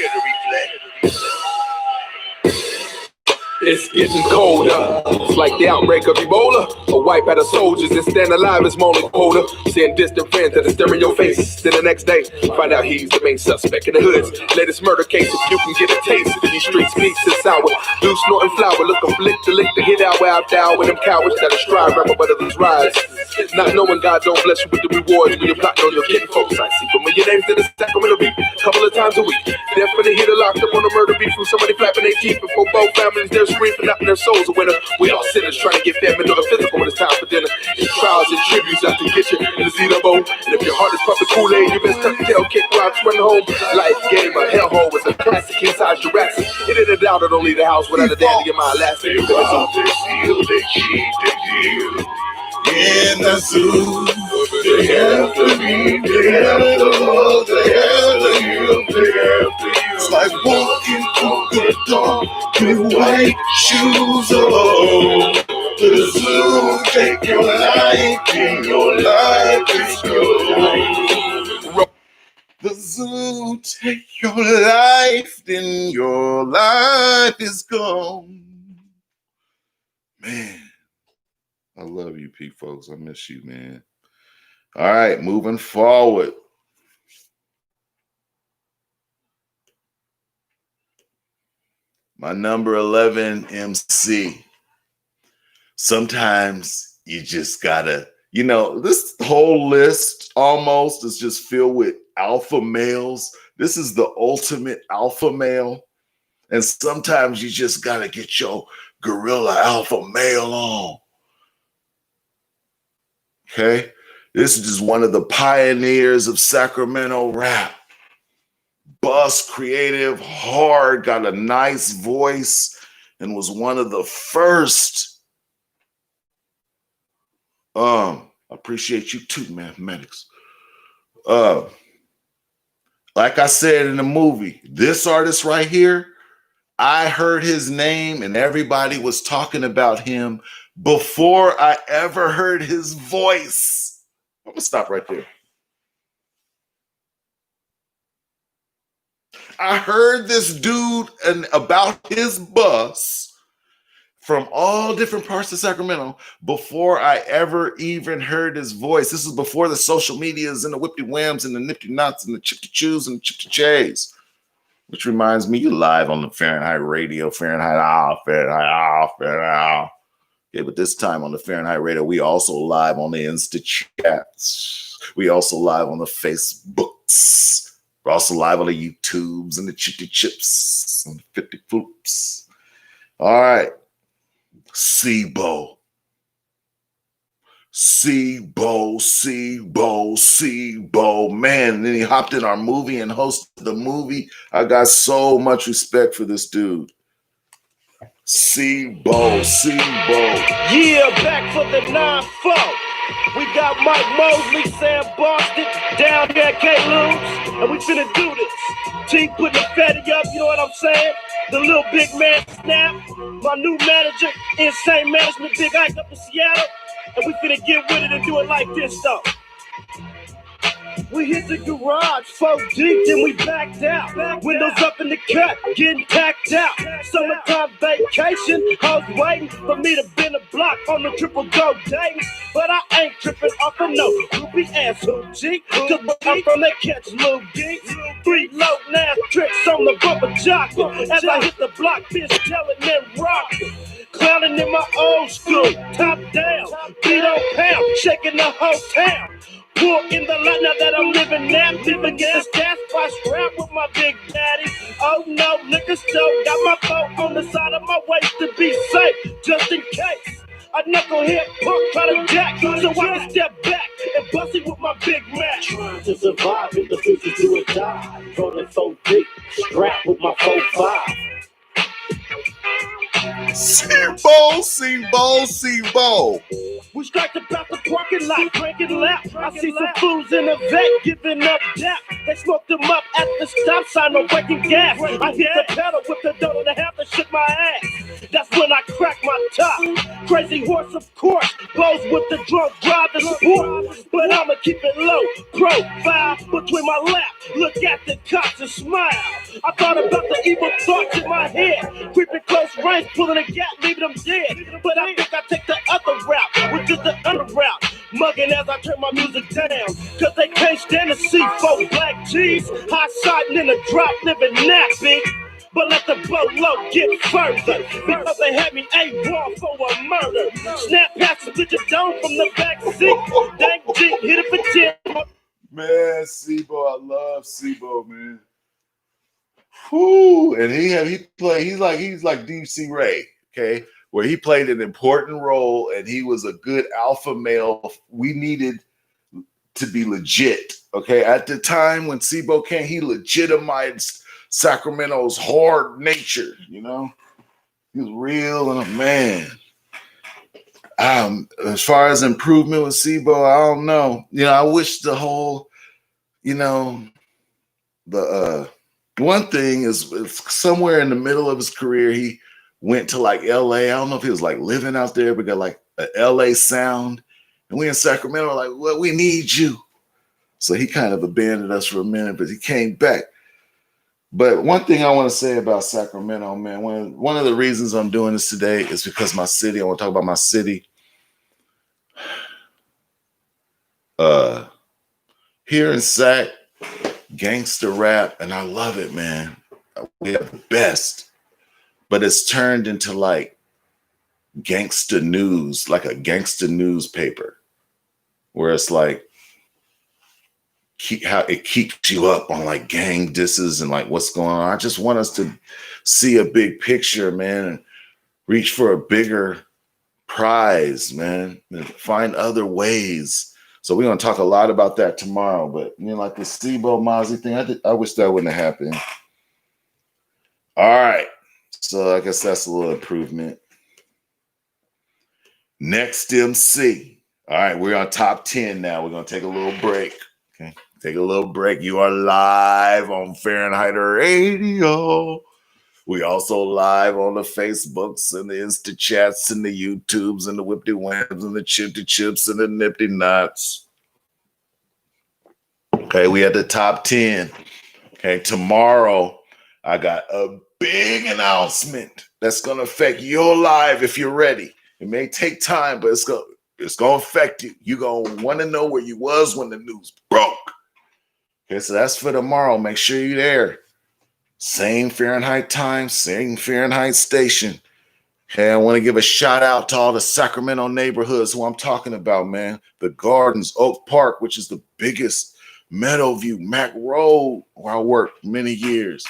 It's getting colder. It's like the outbreak of Ebola. A wipe out of soldiers and stand alive is more colder. Seeing distant friends that are staring your face. Then the next day, find out he's the main suspect in the hoods. Latest murder case, if you can get a taste of these streets, beats is sour. Loose snorting flower, looking flick to hit out with them cowards that are strive rapper but others rise. Not knowing God don't bless you with the rewards when you're plotting on your kin folks. I see familiar names in the Sacramento beat a couple of times a week. Definitely hit a locked up on a murder beat from somebody flapping their teeth before both families they're screaming out in their souls a winner. We all sinners trying to get fed mental or physical when it's time for dinner. It's trials and tributes out to get you in the seat of bowl. And if your heart is pumping Kool-Aid, you best tuck your tail, kick rocks, run home. Life game, a hellhole was a classic inside Jurassic. It ain't a doubt I don't leave the house without a daddy in my last name. In the zoo, they have to be, they have to hold, they have to heal, they have to use. It's like walking through the dark with white shoes on. The zoo, take your life, and your life is gone. The zoo, take your life, then your life is gone. Man. I love you, P Folks. I miss you, man. All right, moving forward. My number 11 MC. Sometimes you just gotta, this whole list almost is just filled with alpha males. This is the ultimate alpha male. And sometimes you just gotta get your gorilla alpha male on. Okay, this is just one of the pioneers of Sacramento rap. Bust, creative, hard, got a nice voice, and was one of the first. Appreciate you too, mathematics. Like I said in the movie, this artist right here, I heard his name and everybody was talking about him before I ever heard his voice. I'm gonna stop right there. I heard this dude and about his bus from all different parts of Sacramento before I ever even heard his voice. This is before the social medias and the whippy whams and the nifty knots and the chip to chews and the chip to chays. Which reminds me, you live on the Fahrenheit radio, Fahrenheit. Okay, but this time on the Fahrenheit radio, we also live on the Insta chats. We also live on the Facebooks. We're also live on the YouTubes and the Chippy Chips and the 50 Floops. All right. Sibo. Man, and then he hopped in our movie and hosted the movie. I got so much respect for this dude. Sibo. Yeah, back for the 9-4. We got Mike Mosley, Sam Boston, down here at K-Loops, and we finna do this. Team putting the fatty up, you know what I'm saying? The little big man Snap, my new manager, Insane Management, Big Ike up in Seattle, and we finna get with it and do it like this, though. We hit the garage, 4 deep, then we backed out. Windows up in the cut, getting packed out. Summertime vacation, hoes waiting for me to bend a block on the triple go dating. But I ain't tripping off of no groupie ass hoochie. Cause I'm from that catch little geeks. 3 low ass tricks on the bumper jock. As I hit the block, bitch telling them rock. Clowning in my old school, top down, beat on pound, shaking the whole town. Pull in the lot now that I'm living now. Living get the stash spot strap with my big daddy. Oh no, liquor store, got my phone on the side of my waist to be safe, just in case. A knucklehead punk try to jack, so I can step back and bust it with my big Mac. Trying to survive in the future, do or die. Rolling 4 deep, strapped with my 4-5. Sebo. We striked about the parking lot, cranking lap. I see some fools in the vet giving up dap. They smoked them up at the stop sign, no breaking gas. I hit the pedal with the dough to have to shook my ass. That's when I cracked my top. Crazy horse, of course. Blows with the drunk drive the sport. But I'ma keep it low. Profile between my lap. Look at the cops and smile. I thought about the evil thoughts in my head. Creeping close range, pulling a gap, leaving them dead. But I think I take the other route, which is the underground. Mugging as I turn my music down. Cause they can't stand to see 4 black G's. High siding in a drop, living nappy. But let the boat low get further. Because they had me A1 for a murder. Snap past the bitch of dome from the back seat. Dang G, hit it for 10. Man, Sebo, I love Sebo, man. Whew. And he played, he's like DC Ray, okay, where he played an important role and he was a good alpha male. We needed to be legit, okay? At the time when Sebo came, he legitimized Sacramento's hard nature, you know? He was real and a man. As far as improvement with Sebo, I don't know. You know, I wish the whole, you know, the one thing is somewhere in the middle of his career, he went to like LA. I don't know if he was like living out there, but got like a LA sound. And we in Sacramento like, well, we need you. So he kind of abandoned us for a minute, but he came back. But one thing I want to say about Sacramento, man, one of the reasons I'm doing this today is because my city, I want to talk about my city. Here in Sac, gangster rap, and I love it, man. We have the best, but it's turned into like gangster news, like a gangster newspaper, where it's like how it keeps you up on like gang disses and like what's going on. I just want us to see a big picture, man, and reach for a bigger prize, man, and find other ways. So we're going to talk a lot about that tomorrow. But, you know, like the Sebo Mozzie thing, I wish that wouldn't have happened. All right. So I guess that's a little improvement. Next MC. All right, we're on top 10 now. We're going to take a little break. Okay, take a little break. You are live on Fahrenheit Radio. We also live on the Facebooks and the Insta chats and the YouTubes and the Whipty Whams and the Chipty Chips and the Nifty Knots. Okay, we at the top 10. Okay, tomorrow I got a big announcement that's going to affect your life if you're ready. It may take time, but it's going to affect you. You're going to want to know where you was when the news broke. Okay, so that's for tomorrow. Make sure you're there. Same Fahrenheit time, same Fahrenheit station. Hey, I want to give a shout out to all the Sacramento neighborhoods who I'm talking about, man. The Gardens, Oak Park, which is the biggest, Meadowview, Mac Road, where I worked many years.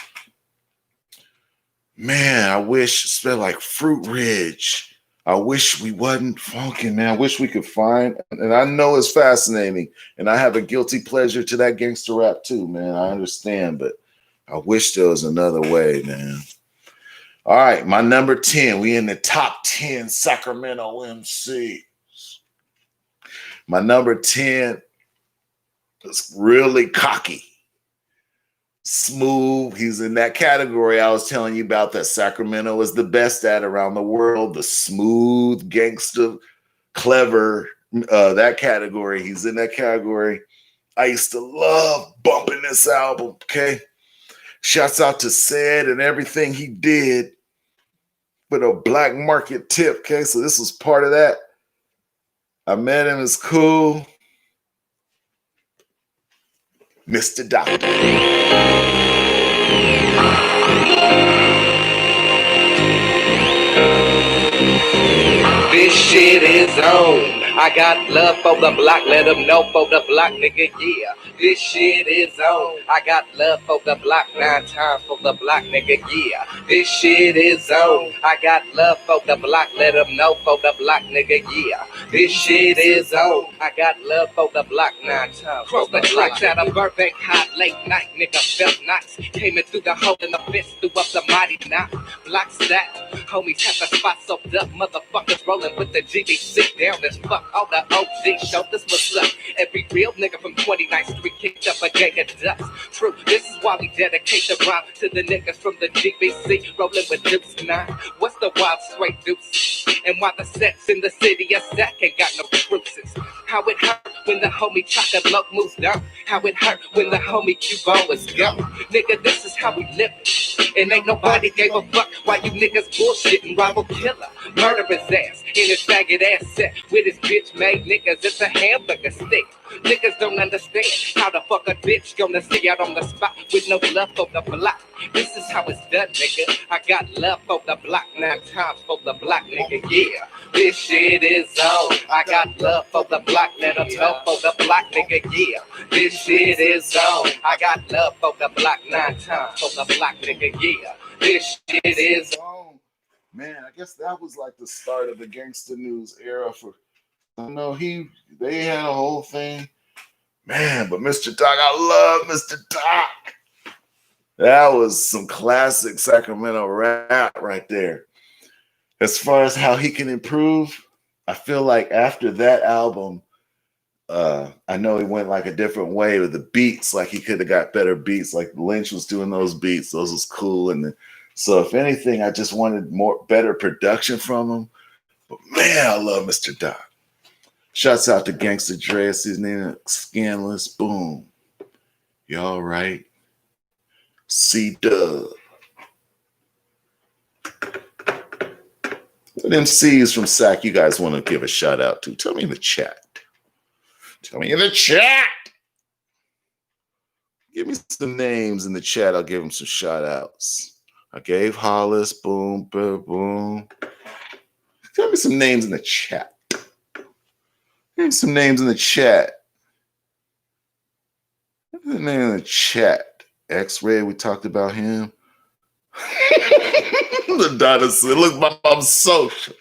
Man, I wish, spelled like Fruit Ridge. I wish we wasn't funky, man. I wish we could find, and I know it's fascinating, and I have a guilty pleasure to that gangster rap too, man. I understand, but I wish there was another way, man. All right, my number 10. We in the top 10 Sacramento MCs. My number 10 is really cocky. Smooth. He's in that category I was telling you about that Sacramento is the best at around the world. The smooth, gangster, clever, that category. He's in that category. I used to love bumping this album, okay? Shouts out to Said and everything he did with a black market tip, okay? So this was part of that. I met him, it's cool. Mr. Doctor. This shit is on. I got love for the block, let them know for the block, nigga, yeah. This shit is on. I got love for the block, 9 times for the block, nigga, yeah. This shit is on. I got love for the block, let them know for the block, nigga, yeah. This shit is on. I got love for the block, 9 times. Cross the tracks out of Burbank, hot late night, nigga, felt nice. Came in through the hole in the fist, threw up the mighty knot. Block stack, homies have the spot soaked up, motherfuckers rolling with the GBC down as fuck. All the OG showed us what's up. Every real nigga from 29th Street kicked up a gang of dust. True, this is why we dedicate the rhyme to the niggas from the GBC rolling with Deuce 9. What's the wild straight deuce? And why the sets in the city of Sac ain't got no bruises? How it hurt when the homie Chocolate moves down. How it hurt when the homie Cubo was gone. Nigga, this is how we live. And ain't nobody gave a fuck why you niggas bullshitting. Rival killer, murder his ass in his faggot ass set with his bitch made niggas. It's a hamburger stick. Niggas don't understand how the fuck a bitch gonna stay out on the spot with no love for the block. This is how it's done, nigga. I got love for the block, 9 times for the block, nigga, yeah. This shit is on. I got love for the block, let them know for the block, nigga, yeah. This shit is on. I got love for the block, 9 times for the block, nigga, yeah. This shit is on. Man, I guess that was like the start of the gangster news era for, I know they had a whole thing. Man, but Mr. Doc, I love Mr. Doc. That was some classic Sacramento rap right there. As far as how he can improve, I feel like after that album, I know he went like a different way with the beats. Like he could have got better beats. Like Lynch was doing those beats. Those was cool. And so if anything, I just wanted better production from him. But man, I love Mr. Doc. Shouts out to Gangsta Dre. His name Scanless. Boom. You all right? C-Dub. What MCs from SAC you guys want to give a shout out to? Tell me in the chat. Tell me in the chat. Give me some names in the chat. I'll give them some shout outs. I gave Hollis. Boom, boom, boom. Tell me some names in the chat. Give me some names in the chat. What's the name in the chat? X-Ray, we talked about him. The daughter said, look, my mom's social.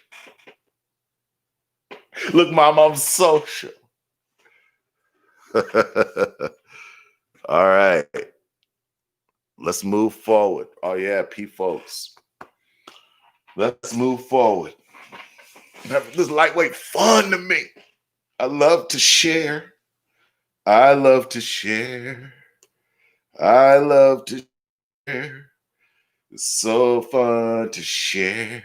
Look, my mom's social. All right. Let's move forward. Oh, yeah, P folks. Let's move forward. This is lightweight fun to me. I love to share. I love to share. I love to share. It's so fun to share.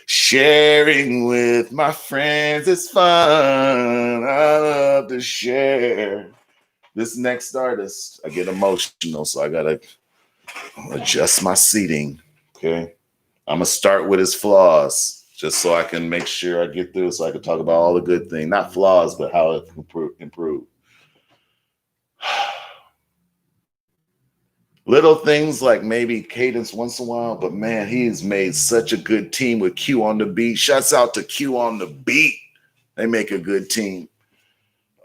Sharing with my friends is fun. I love to share. This next artist, I get emotional, so I gotta adjust my seating. Okay. I'm gonna start with his flaws, just so I can make sure I get through, so I can talk about all the good things. Not flaws, but how it can improve. Little things like maybe cadence once in a while, but man, he's made such a good team with Q on the beat. Shouts out to Q on the beat. They make a good team.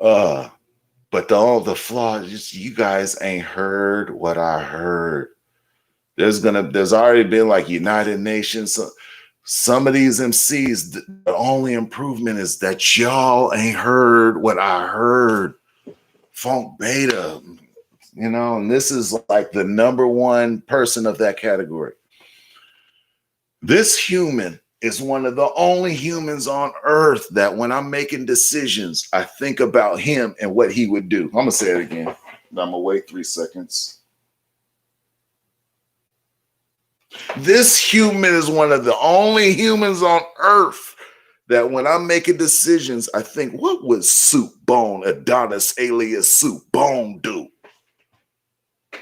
But all the flaws, just you guys ain't heard what I heard. There's already been like United Nations. So some of these MCs, the only improvement is that y'all ain't heard what I heard. Funk Beta. You know, and this is like the number one person of that category. This human is one of the only humans on earth that when I'm making decisions, I think about him and what he would do. I'm going to say it again. I'm going to wait 3 seconds. This human is one of the only humans on earth that when I'm making decisions, I think, what would Soup Bone, Adonis alias Soup Bone, do?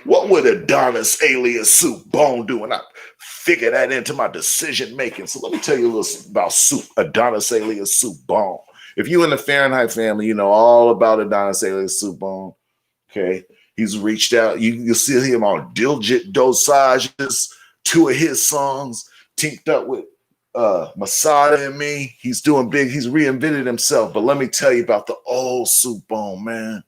What would Adonis alias Soup Bone do? And I figure that into my decision making. So let me tell you a little about Soup, Adonis alias Soup Bone. If you in the Fahrenheit family, you know all about Adonis alias Soup Bone. Okay. He's reached out. You'll see him on Diligent Dosages, 2 of his songs, teamed up with Masada and me. He's doing big. He's reinvented himself. But let me tell you about the old Soup Bone, man.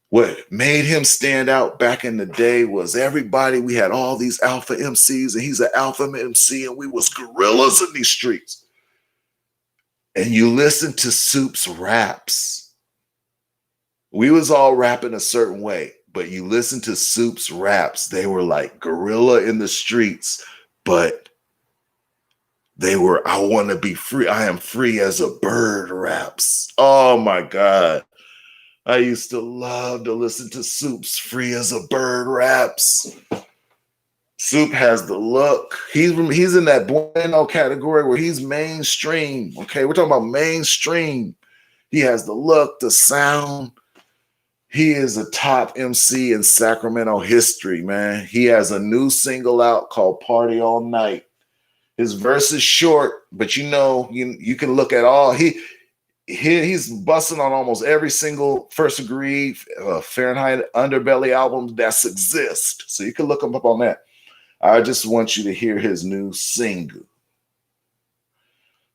What made him stand out back in the day was everybody, we had all these alpha MCs, and he's an alpha MC, and we was gorillas in these streets. And you listen to Soup's raps. We was all rapping a certain way, but you listen to Soup's raps, they were like gorilla in the streets, but they were, I want to be free. I am free as a bird raps. Oh my God. I used to love to listen to Soup's Free as a Bird raps. Soup has the look. He's in that bueno category where he's mainstream. Okay, we're talking about mainstream. He has the look, the sound. He is a top MC in Sacramento history, man. He has a new single out called Party All Night. His verse is short, but you know, you can look at all. He's busting on almost every single First Degree Fahrenheit Underbelly album that's exist. So you can look him up on that. I just want you to hear his new single.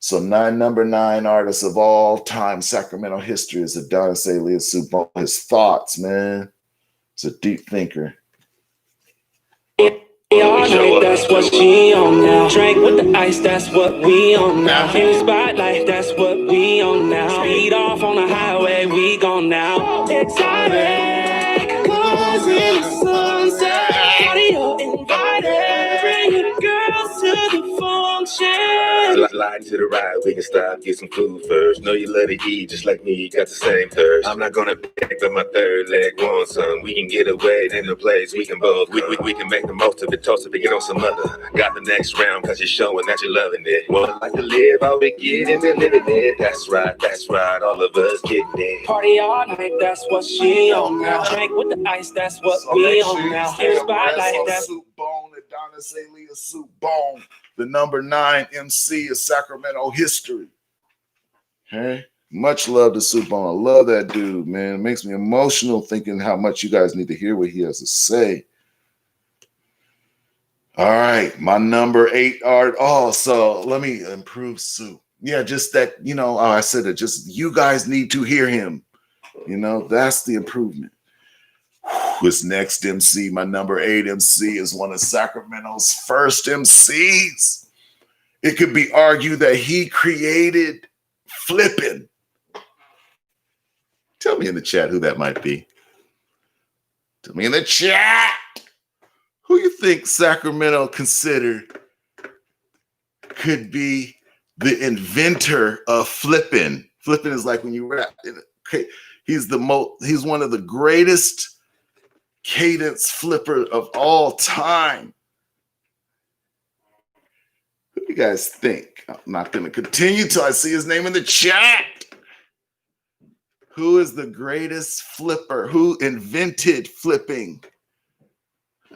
So number 9 artist of all time Sacramento history is Adonis alias Soup Bone. His thoughts, man. He's a deep thinker. All night, that's what she on now. Drink with the ice, that's what we on now. In the spotlight, that's what we on now. Speed off on the highway, we gone now. Excited, close in the sunset. Audio invited, bring your girls to the function. Slide to the right, we can stop, get some food first. Know you love to eat, just like me, you got the same thirst. I'm not gonna pick up my third leg, want some. We can get away in the place, we can both. We can make the most of it, toast it, get on some other. Got the next round, cause you're showing that you're loving it. Wanna like to live, all we get and we're living it. That's right, all of us getting it. Party all night, that's what she on now. Drink with the ice, that's what we on now. In the spotlight, that's Soup Bone, Adonis alias Soup Bone. The number 9 MC of Sacramento history. Okay. Much love to Soup Bone. I love that dude, man. It makes me emotional thinking how much you guys need to hear what he has to say. All right. My number 8 art. Oh, so let me improve Soup. Yeah, just that, I said it. Just you guys need to hear him. That's the improvement. This next MC, my number 8 MC, is one of Sacramento's first MCs. It could be argued that he created flipping. Tell me in the chat who that might be. Tell me in the chat who you think Sacramento considered could be the inventor of flipping. Flipping is like when you rap. Okay, he's one of the greatest cadence flipper of all time. Who do you guys think? I'm not going to continue till I see his name in the chat. Who is the greatest flipper? Who invented flipping?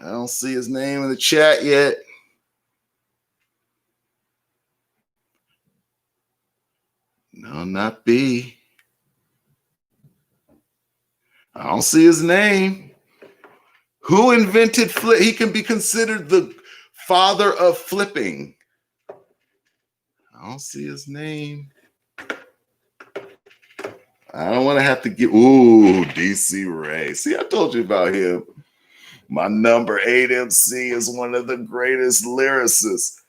I don't see his name in the chat yet. No, not B. I don't see his name. Who invented flip? He can be considered the father of flipping. I don't see his name. I don't want to have to get. Ooh, DC Ray. See, I told you about him. My number 8 MC is one of the greatest lyricists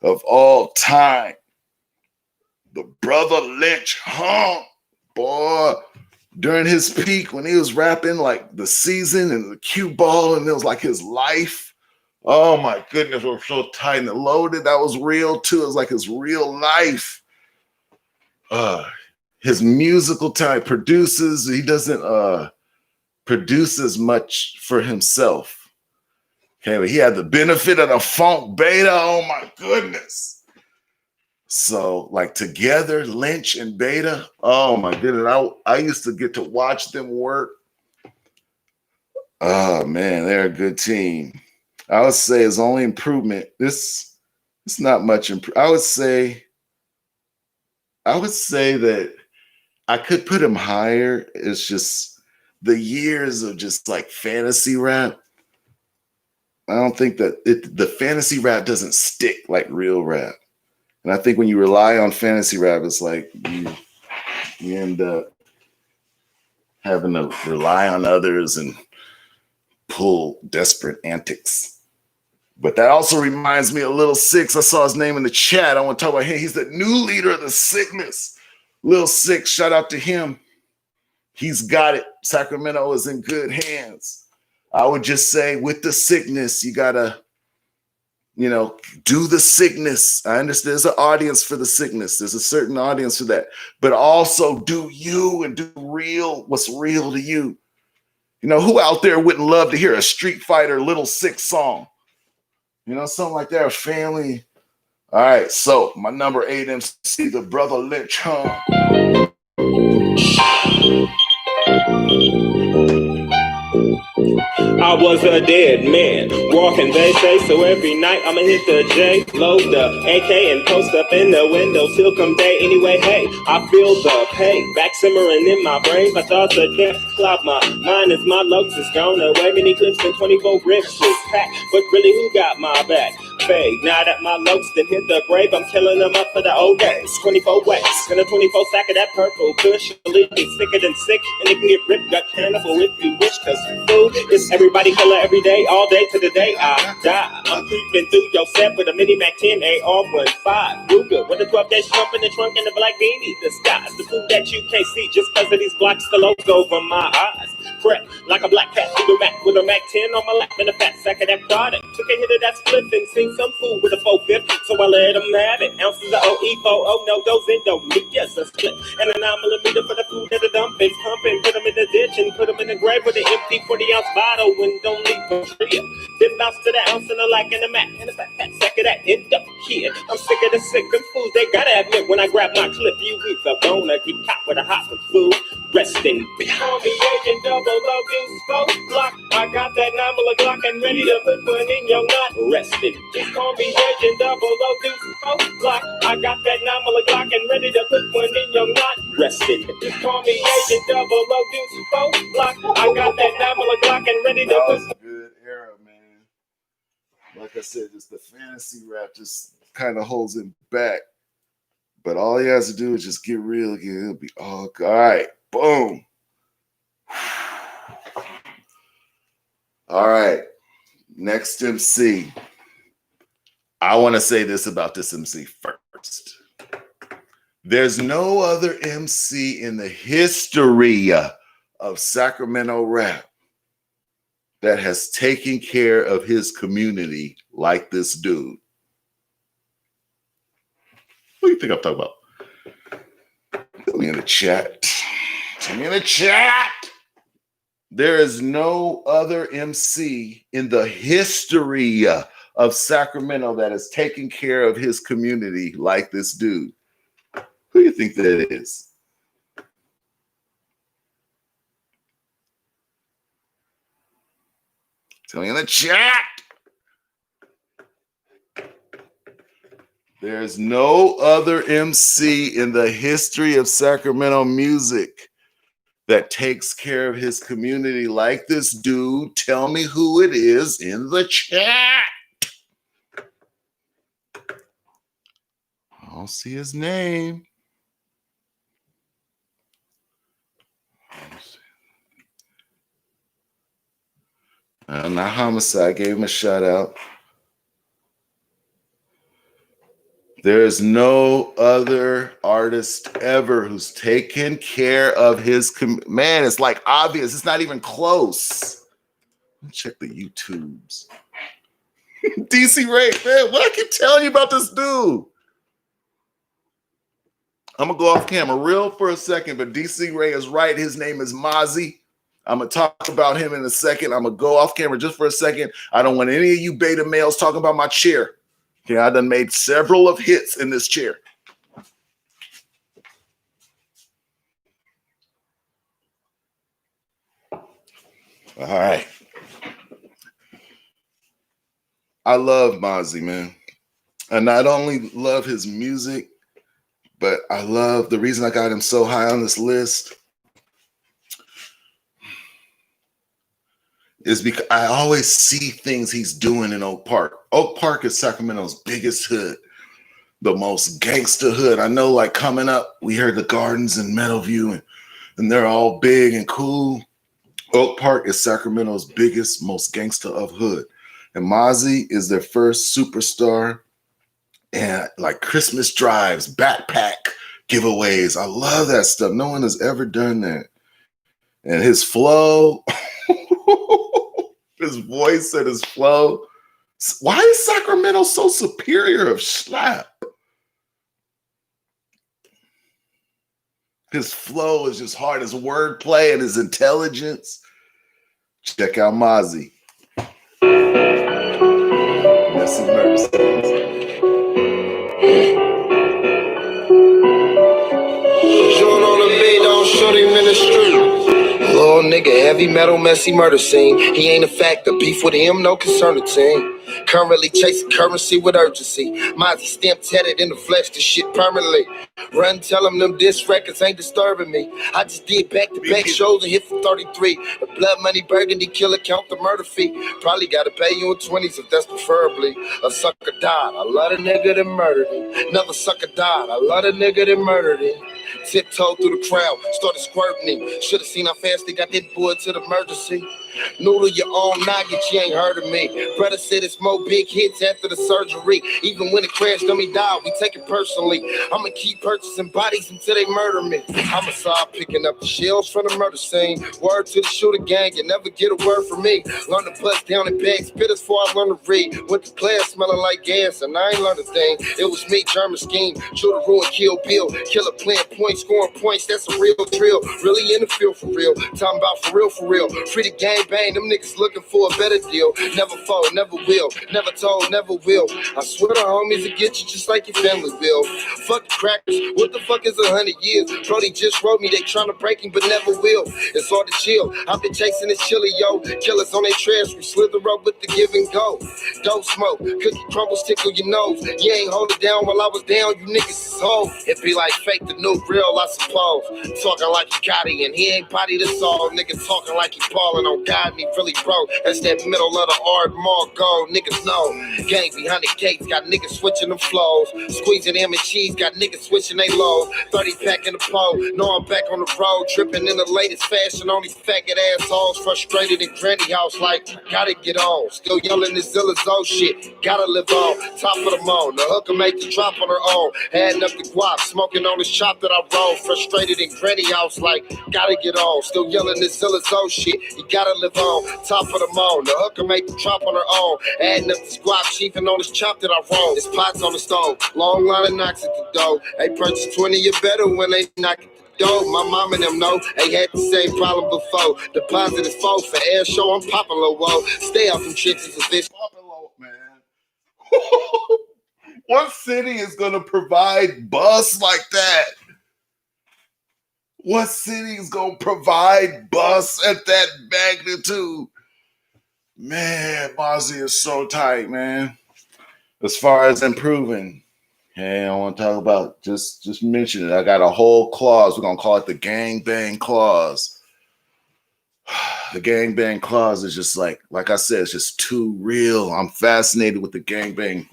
of all time. The Brother Lynch Hum. Boy, during his peak when he was rapping like The Season and the Cue Ball, and it was like his life. Oh my goodness, we're so tight and loaded. That was real too. It was like his real life. His musical time produces. He doesn't produce as much for himself. Okay, but he had the benefit of the funk beta. Oh my goodness. So like together, Lynch and Beta. Oh my goodness. I used to get to watch them work. Oh man, they're a good team. I would say his only improvement. It's not much I would say that I could put him higher. It's just the years of just like fantasy rap. I don't think that the fantasy rap doesn't stick like real rap. And I think when you rely on fantasy rap, it's like you end up having to rely on others and pull desperate antics. But that also reminds me of Lil Six. I saw his name in the chat. I want to talk about him. He's the new leader of the Sickness. Lil Six, shout out to him. He's got it. Sacramento is in good hands. I would just say with the Sickness, you gotta, do the Sickness. I understand there's an audience for the Sickness. There's a certain audience for that. But also do you and do what's real to you. Who out there wouldn't love to hear a Street Fighter Little Six song? Something like that, a family. All right, so my number 8 MC, the brother Lynch, huh? I was a dead man, walking they say, so every night I'ma hit the J, load the AK and post up in the window till come day. Anyway, hey, I feel the pain back simmering in my brain. My thoughts are can't cloud my mind as my looks is gone away. Many clips and 24 rips was packed, but really who got my back? Fade. Now that my lokes done hit the grave, I'm killing them up for the old days. 24 wax and a 24 sack of that purple kush. Believe me, sicker than sick, and it can get ripped gut cannibal if you wish. Cause food is everybody killer every day, all day to the day I die. I'm creeping through your set with a mini Mac 10 AR-15 Ruger with a 12-gauge pump in the trunk and a black beanie. The sky's the food that you can't see just cause of these blocks the logo over my eyes. Prep like a black cat through the Mac with a Mac 10 on my lap and a fat sack of that product. Took a hit of that split and seen some food with a 4-5, so I let them have it. Ounces of OE40, no dose in, don't need just a split. And a 9mm for the food that the dump is pumping. Put them in the ditch and put them in the grave with an empty 40-ounce bottle and don't leave a tree. Then bounce to the ounce and a like and a Mac and a fat sack of that end up here. I'm sick of the sick and fools, they gotta admit when I grab my clip, you either bone or get caught with a hot food. Rest in peace. Call me Agent 002 Spoke Block. I got that 9mm Glock and ready to put one in your knot. Rest in peace. Call me Agent 002 Spoke Block. I got that 9mm Glock and ready to put one in your knot. Rest in peace. Call me Agent 002 Spoke Block. I got that 9mm Glock and ready to put. That was a good era, man. Like I said, just the fantasy rap just kind of holds him back. But all he has to do is just get real again. It'll be all right. Boom. All right. Next MC. I want to say this about this MC first. There's no other MC in the history of Sacramento rap that has taken care of his community like this dude. What do you think I'm talking about? Tell me in the chat. Tell me in the chat. There is no other MC in the history of Sacramento that has taken care of his community like this dude. Who do you think that is? Tell me in the chat. There's no other MC in the history of Sacramento music that takes care of his community like this dude. Tell me who it is in the chat. I don't see his name. Not Homicide. Gave him a shout out. There is no other artist ever who's taken care of his man. It's like obvious. It's not even close. Let me check the YouTubes. DC Ray, man, what I keep telling you about this dude? I'm gonna go off camera real for a second, but DC Ray is right. His name is Mozzie. I'm gonna talk about him in a second. I'm gonna go off camera just for a second. I don't want any of you beta males talking about my chair. Okay, I done made several of hits in this chair. All right. I love Mozzie, man. I not only love his music, but I love the reason I got him so high on this list is because I always see things he's doing in Oak Park. Oak Park is Sacramento's biggest hood, the most gangster hood. I know, like, coming up, we heard the Gardens and Meadowview, and they're all big and cool. Oak Park is Sacramento's biggest, most gangster of hood. And Mozzie is their first superstar. And like Christmas drives, backpack giveaways. I love that stuff. No one has ever done that. And his flow, his voice and his flow. Why is Sacramento so superior of Schlapp? His flow is just hard, his wordplay and his intelligence. Check out Mozzie. Messy Mercy. Join on the beat, don't shoot him in the street. Little nigga, heavy metal, messy murder scene. He ain't a factor, beef with him, no concern to team. Currently chasing currency with urgency. Mozzie stamp tatted in the flesh, this shit permanently. Run, tell him them diss records ain't disturbing me. I just did back-to-back shows and hit for 33. The blood money burgundy killer count the murder fee. Probably gotta pay you in 20s if that's preferably. A sucker died, I love the nigga that murdered him. Another sucker died, I love the nigga that murdered him. Tiptoed through the crowd, started squirting him. Should've seen how fast they got that boy to the emergency. Noodle your own nugget, you ain't heard of me. Brother said it's more big hits after the surgery. Even when it crashed, dummy died, we take it personally. I'ma keep purchasing bodies until they murder me. I'ma start picking up the shells from the murder scene. Word to the shooter gang, you never get a word from me. Learn to bust down in bags, spitters before I learn to read. Went to class smelling like gas, and I ain't learned a thing. It was me, German scheme, shooter ruin, kill Bill. Killer playing points, scoring points, that's a real drill. Really in the field for real, talking about for real, for real. Free the gang bang, them niggas looking for a better deal. Never fold, never will, never told, never will. I swear the homies will get you just like your family will. Fuck the crackers, what the fuck is 100 years? Brody just wrote me, they tryna break him but never will. It's hard to chill, I've been chasing this chili, yo. Killers on their trash, we slither up with the give and go. Don't smoke, cookie crumbles tickle your nose. You ain't hold it down while I was down, you niggas is hoes. It be like fake the new real, I suppose. Talking like he got it and he ain't body this all. Niggas talking like he ballin' on God and he really broke. That's that middle of the art mall gold, niggas know. Gang behind the gates, got niggas switching them flows. Squeezing ham and cheese, got niggas switching they lows. 30 pack in the pole, know I'm back on the road. Tripping in the latest fashion on these faggot assholes. Frustrated in granny house like, gotta get on. Still yelling this Zillizo shit, gotta live on. Top of the moan, the hooker make the drop on her own. Adding up the guap, smoking on this chop that I roll. Frustrated in granny house like, gotta get on. Still yelling this Zillizo shit, you gotta live on. Top of the moan, the hooker make the drop on her own. Adding up the squat, chiefing on this chop that I roll. This pot's on the stove, long line of knocks at the door. They purchase 20, you better when they knock at the door. My mom and them know they had the same problem before. Deposit is full for air show, I'm popping low, whoa. Stay out from trenches of this. Popping low, man. What city is gonna provide bus like that? What city is gonna provide bus at that magnitude? Man, Mozzie is so tight, man. As far as improving, hey, I want to talk about just mention it. I got a whole clause. We're gonna call it the gang bang clause. The gang bang clause is just like I said, it's just too real. I'm fascinated with the gang bang,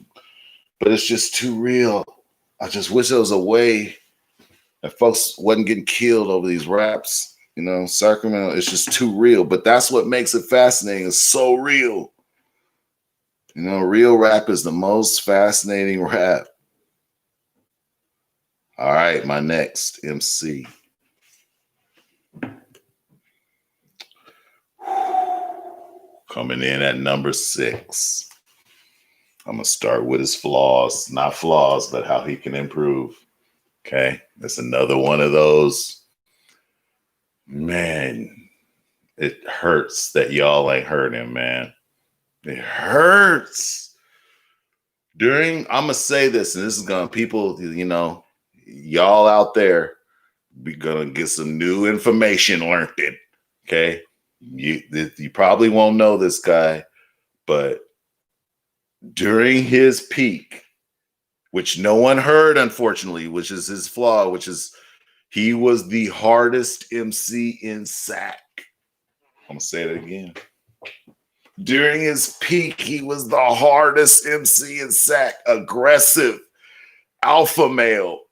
but it's just too real. I just wish there was a way that folks wasn't getting killed over these raps. You know, Sacramento is just too real. But that's what makes it fascinating. It's so real. You know, real rap is the most fascinating rap. All right, my next MC. Coming in at number 6. I'm going to start with his flaws. Not flaws, but how he can improve. Okay, that's another one of those. Man, it hurts that y'all ain't heard him, man. It hurts. I'm going to say this, and this is going to, people, you know, y'all out there, be going to get some new information learned. Okay? You probably won't know this guy, but during his peak, which no one heard, unfortunately, which is his flaw, which is he was the hardest MC in Sac. I'm going to say it again. During his peak, he was the hardest MC in Sac. Aggressive, alpha male,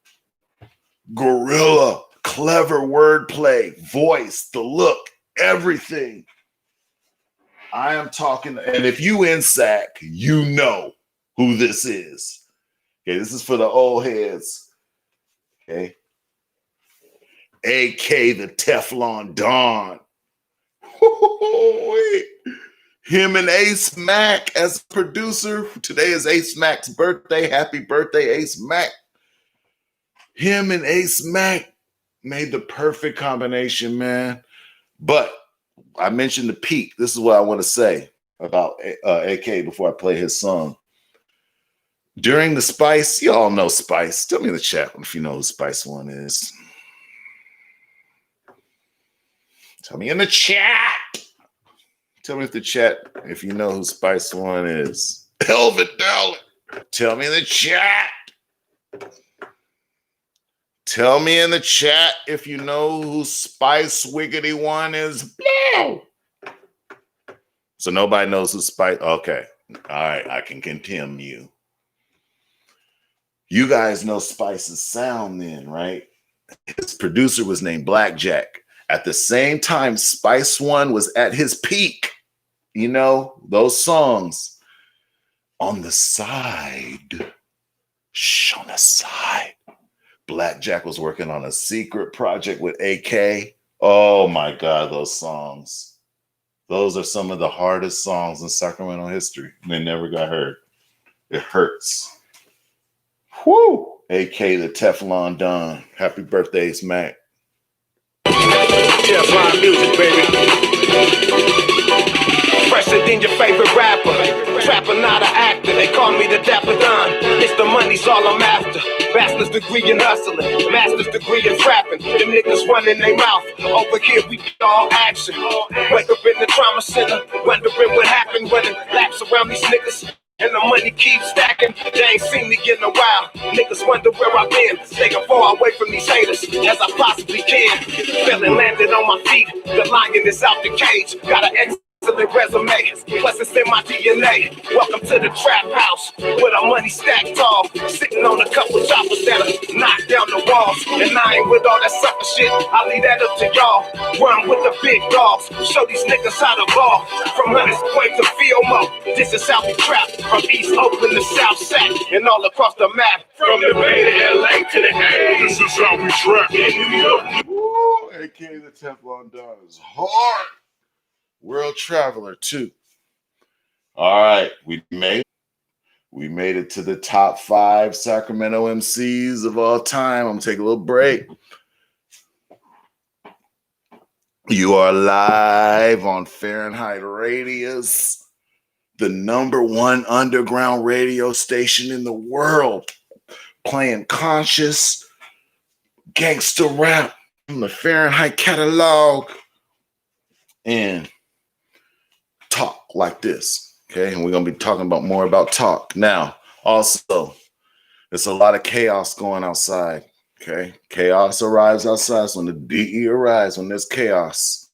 gorilla, clever wordplay, voice, the look, everything. I am talking, and if you in Sac, you know who this is. Okay, this is for the old heads. Okay. AK the Teflon Don. Him and Ace Mack as producer. Today is Ace Mack's birthday. Happy birthday, Ace Mack. Him and Ace Mack made the perfect combination, man. But I mentioned the peak. This is what I want to say about AK before I play his song. During the Spice, y'all know Spice. Tell me in the chat if you know who Spice One is. Tell me in the chat. Tell me if you know who Spice One is. Elvin Dollar. Tell me in the chat. Tell me in the chat if you know who Spice Wiggity One is. No. So nobody knows who Spice. Okay. All right. I can continue. You guys know Spice's sound then, right? His producer was named Blackjack. At the same time, Spice One was at his peak. You know, those songs on the side. Shh, on the side. Blackjack was working on a secret project with AK. Oh my God, those songs. Those are some of the hardest songs in Sacramento history. They never got heard. It hurts. Whoo! AK the Teflon Don. Happy birthday, Mac. Teflon music, baby. Fresher than your favorite rapper. Trapper, not an actor. They call me the Dapper Don. It's the money's all I'm after. Bachelor's degree in hustling, master's degree in rapping. The niggas running their mouth. Over here we all action. Wake up in the trauma center, wondering what happened when it laps around these niggas. And the money keeps stacking. They ain't seen me in a while. Niggas wonder where I've been. Staying far away from these haters as I possibly can. Feeling landed on my feet. The lion is out the cage. Got an excellent resume. Plus it's in my DNA. Welcome to the trap house with our money stacked tall. Sitting on a couple choppers that'll knock down the walls. And I ain't with all that sucker shit. I leave that up to y'all. Run with the big dogs. Show these niggas how to ball. From Hunters Point to Fiomo. This is how we trap. From East Oakland to South Sac. And all across the map. From the Bay to LA to the A. This is how we trap in New York. Woo, AK the Teflon Don is hard. World Traveler too. All right, we made it to the top 5 Sacramento MCs of all time. I'm gonna take a little break. You are live on Fahrenheit Radius, the #1 underground radio station in the world, playing conscious gangster rap from the Fahrenheit catalog and talk like this, okay? And we're going to be talking about more about talk. Now, also, there's a lot of chaos going outside, okay? Chaos arrives outside. So when the DE arrives, when there's chaos.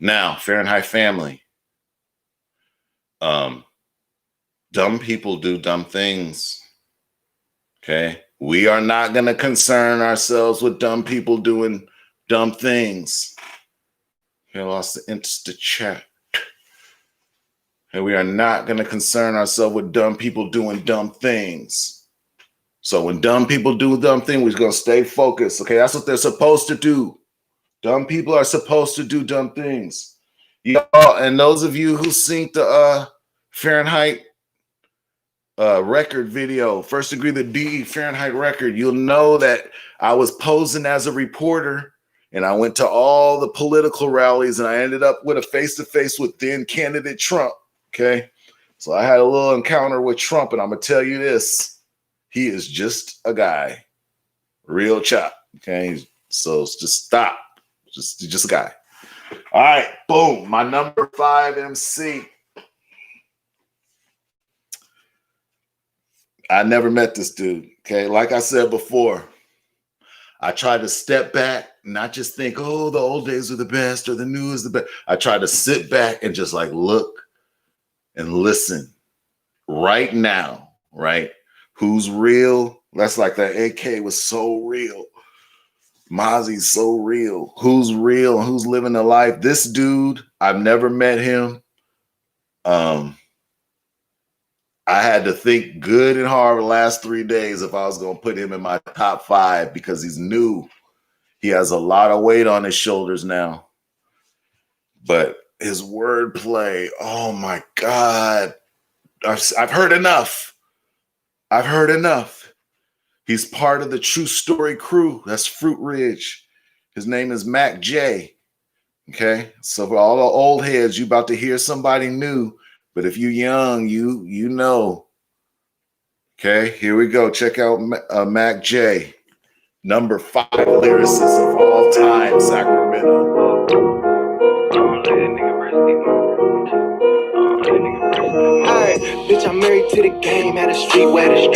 Now, Fahrenheit family. Dumb people do dumb things, okay? We are not going to concern ourselves with dumb people doing dumb things. Okay, I lost the Insta chat. And we are not going to concern ourselves with dumb people doing dumb things. So when dumb people do dumb things, we're going to stay focused. Okay, that's what they're supposed to do. Dumb people are supposed to do dumb things. Y'all, and those of you who seen the Fahrenheit record video, First Degree the DE Fahrenheit record, you'll know that I was posing as a reporter. And I went to all the political rallies and I ended up with a face-to-face with then candidate Trump. Okay. So I had a little encounter with Trump, and I'm going to tell you this. He is just a guy. Real chop. Okay. So just stop. Just a guy. All right, boom. My number 5 MC. I never met this dude. Okay, like I said before, I try to step back, not just think, oh, the old days are the best or the new is the best. I try to sit back and just like look and listen right now, right? Who's real? That's like that AK was so real. Mozzie's so real. Who's real and who's living the life? This dude, I've never met him. I had to think good and hard the last 3 days if I was going to put him in my top 5 because he's new. He has a lot of weight on his shoulders now. But his wordplay, oh my God. I've heard enough. I've heard enough. He's part of the True Story crew. That's Fruit Ridge. His name is Mac J. Okay? So for all the old heads, you about to hear somebody new. But if you're young, you know. Okay, here we go. Check out Mac J. Number 5 lyricist of all time, Sacramento. Alright, bitch, I'm married to the game, at a street wedding.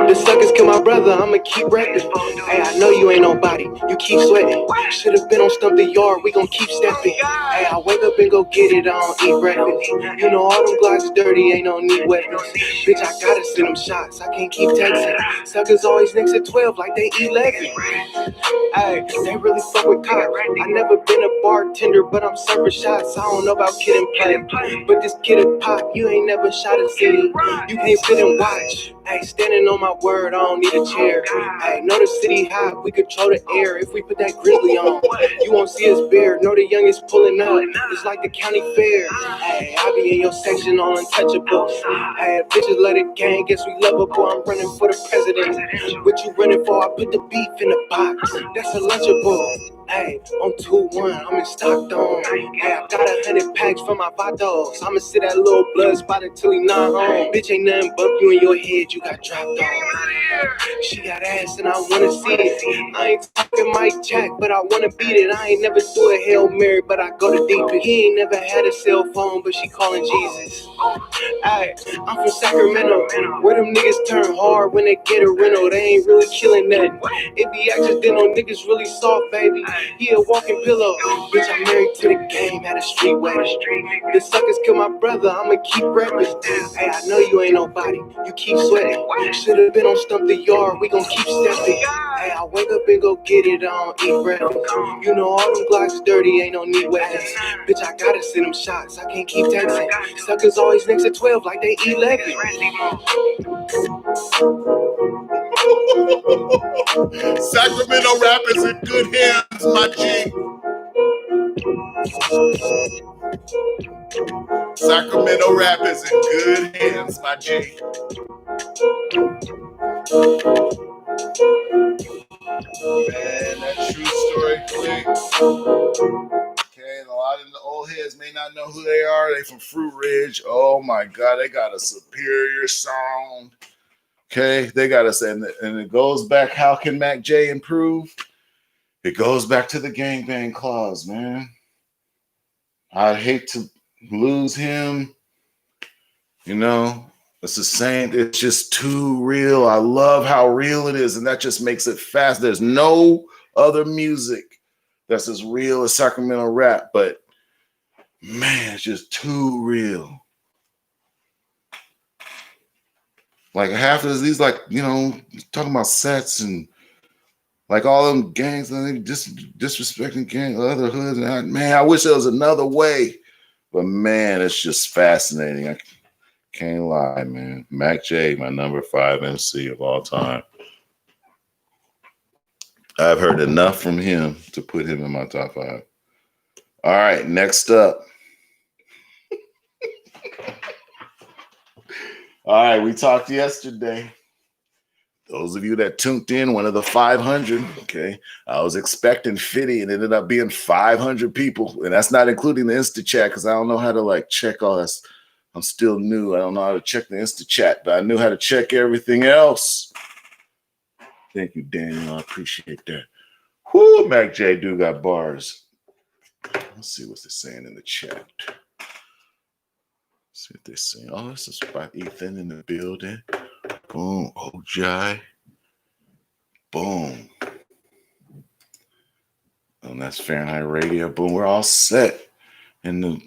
The suckers kill my brother, I'ma keep rapping. Hey, I know you ain't nobody, you keep sweating. Should've been on Stump the Yard, we gon' keep stepping. Hey, I wake up and go get it, I don't eat breakfast. You know all them Glocks dirty, ain't no need weapons. Bitch, I gotta send them shots, I can't keep texting. Suckers always next to 12 like they 11. Hey, they really fuck with cops. I never been a bartender, but I'm serving shots. I don't know about kid and play, but this kid and pop, you ain't never shot a city. You can't sit and watch. Hey, standing on my word, I don't need a chair. Hey, know the city hot, we control the air. If we put that grizzly on, you won't see us bare. Know the youngest pulling up, it's like the county fair. Hey, I be in your section, all untouchables. Hey, bitches let it gang, guess we lovable. I'm running for the president. What you running for? I put the beef in the box. That's a lunchable. Hey, on 2-1, I'm in Stockton. Hey, I got 100 packs for my vatos. I'ma sit that little blood spot until he not home. Bitch ain't nothing but you in your head, you got dropped on. She got ass and I wanna see it. I ain't talking Mike Jack, but I wanna beat it. I ain't never do a Hail Mary, but I go to deep it. He ain't never had a cell phone, but she calling Jesus. Ay, I'm from Sacramento, where them niggas turn hard when they get a rental. They ain't really killing nothing. It be accidental, niggas really soft, baby. He a walking pillow. Bitch, I'm married to the game, at a street wedding. The suckers kill my brother, I'ma keep rapping. Hey, I know you ain't nobody, you keep sweating. Should've been on Stump the Yard, we gon' keep stepping. Hey, I wake up and go get it, I don't eat breakfast. You know all them Glocks dirty, ain't no need weapons. Bitch, I gotta send them shots, I can't keep texting. Suckers always next to 12 like they 11. Sacramento rap is in good hands, my G. Sacramento rap is in good hands, my G. Man, that True Story clique. Okay, and a lot of the old heads may not know who they are. They from Fruit Ridge. Oh my God, they got a superior sound. Okay, they got us, and it goes back. How can Mac J improve? It goes back to the gangbang clause, man. I'd hate to lose him. You know, it's the same. It's just too real. I love how real it is, and that just makes it fast. There's no other music that's as real as Sacramento rap, but man, it's just too real. Like half of these, like, you know, talking about sets and like all them gangs and they disrespecting gang, other hoods. And man, I wish there was another way. But man, it's just fascinating. I can't lie, man. Mac J, my number 5 MC of all time. I've heard enough from him to put him in my top 5. All right, next up. All right, we talked yesterday. Those of you that tuned in, one of the 500, okay, I was expecting 50 and it ended up being 500 people. And that's not including the Insta chat because I don't know how to like check all this. I'm still new. I don't know how to check the Insta chat, but I knew how to check everything else. Thank you, Daniel. I appreciate that. Whoo, Mac J do got bars. Let's see what they're saying in the chat. See what they're saying. Oh, this is by Ethan in the building. Boom. Ojai. Boom. And that's Fahrenheit Radio. Boom. We're all set. And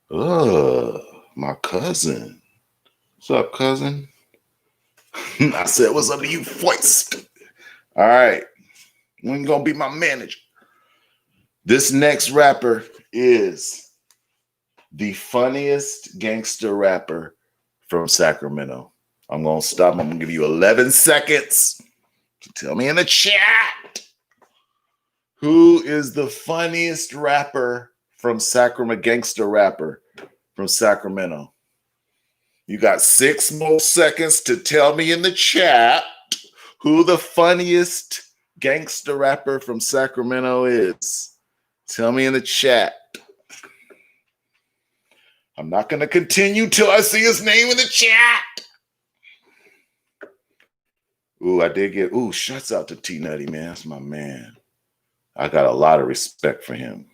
my cousin. What's up, cousin? I said, what's up to you, Foist? All right. When you gonna be my manager? This next rapper is the funniest gangster rapper from Sacramento. I'm gonna stop. I'm gonna give you 11 seconds to tell me in the chat who is the funniest rapper from Sacramento, gangster rapper from Sacramento. You got 6 more seconds to tell me in the chat who the funniest gangster rapper from Sacramento is. Tell me in the chat. I'm not going to continue till I see his name in the chat. Ooh, I did get, shouts out to T Nutty, man. That's my man. I got a lot of respect for him.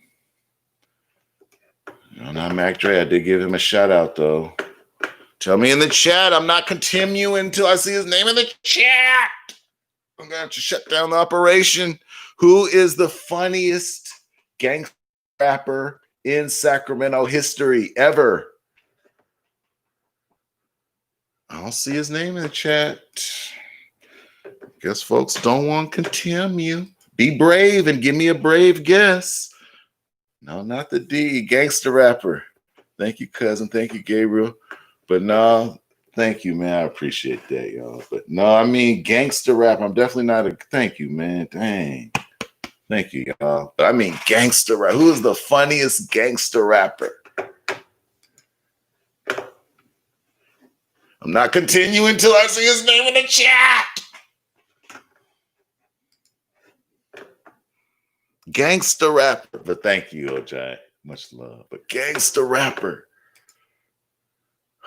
Not Mac Dre. I did give him a shout out, though. Tell me in the chat. I'm not continuing until I see his name in the chat. I'm going to have to shut down the operation. Who is the funniest gangster rapper in Sacramento history ever? I don't see his name in the chat. Guess folks don't want to continue. Be brave and give me a brave guess. No, not the D. Gangster rapper. Thank you, cousin. Thank you, Gabriel. But no, thank you, man. I appreciate that, y'all. But no, I mean, gangster rap. I'm definitely not a. Thank you, man. Dang. Thank you, y'all. But I mean, gangster rap. Who is the funniest gangster rapper? I'm not continuing until I see his name in the chat. Gangster rapper. But thank you, Ojai. Much love. But gangster rapper.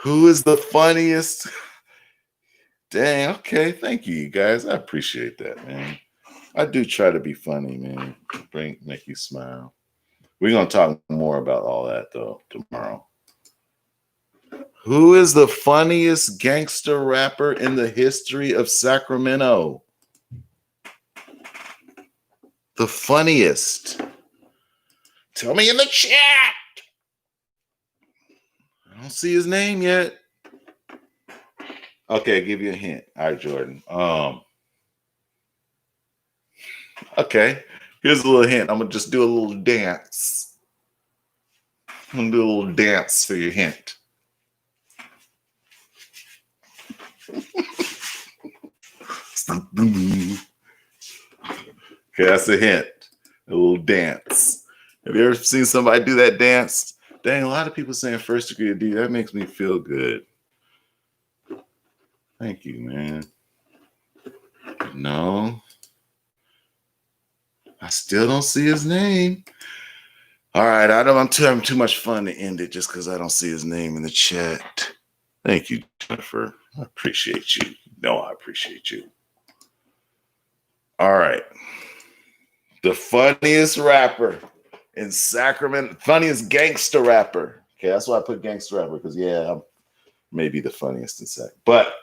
Who is the funniest? Dang, okay. Thank you, guys. I appreciate that, man. I do try to be funny, man. Make you smile. We're going to talk more about all that, though, tomorrow. Who is the funniest gangster rapper in the history of Sacramento? The funniest. Tell me in the chat. I don't see his name yet. Okay, I'll give you a hint. All right, Jordan. Okay, here's a little hint. I'm going to just do a little dance. I'm going to do a little dance for your hint. Okay, that's a hint. A little dance. Have you ever seen somebody do that dance? Dang, a lot of people saying first degree D. That makes me feel good. Thank you, man. No. I still don't see his name. All right, I'm having too much fun to end it just because I don't see his name in the chat. Thank you, Jennifer. I appreciate you. No, I appreciate you. All right. The funniest rapper in Sacramento, funniest gangster rapper. Okay, that's why I put gangster rapper, because I'm maybe the funniest in Sac. But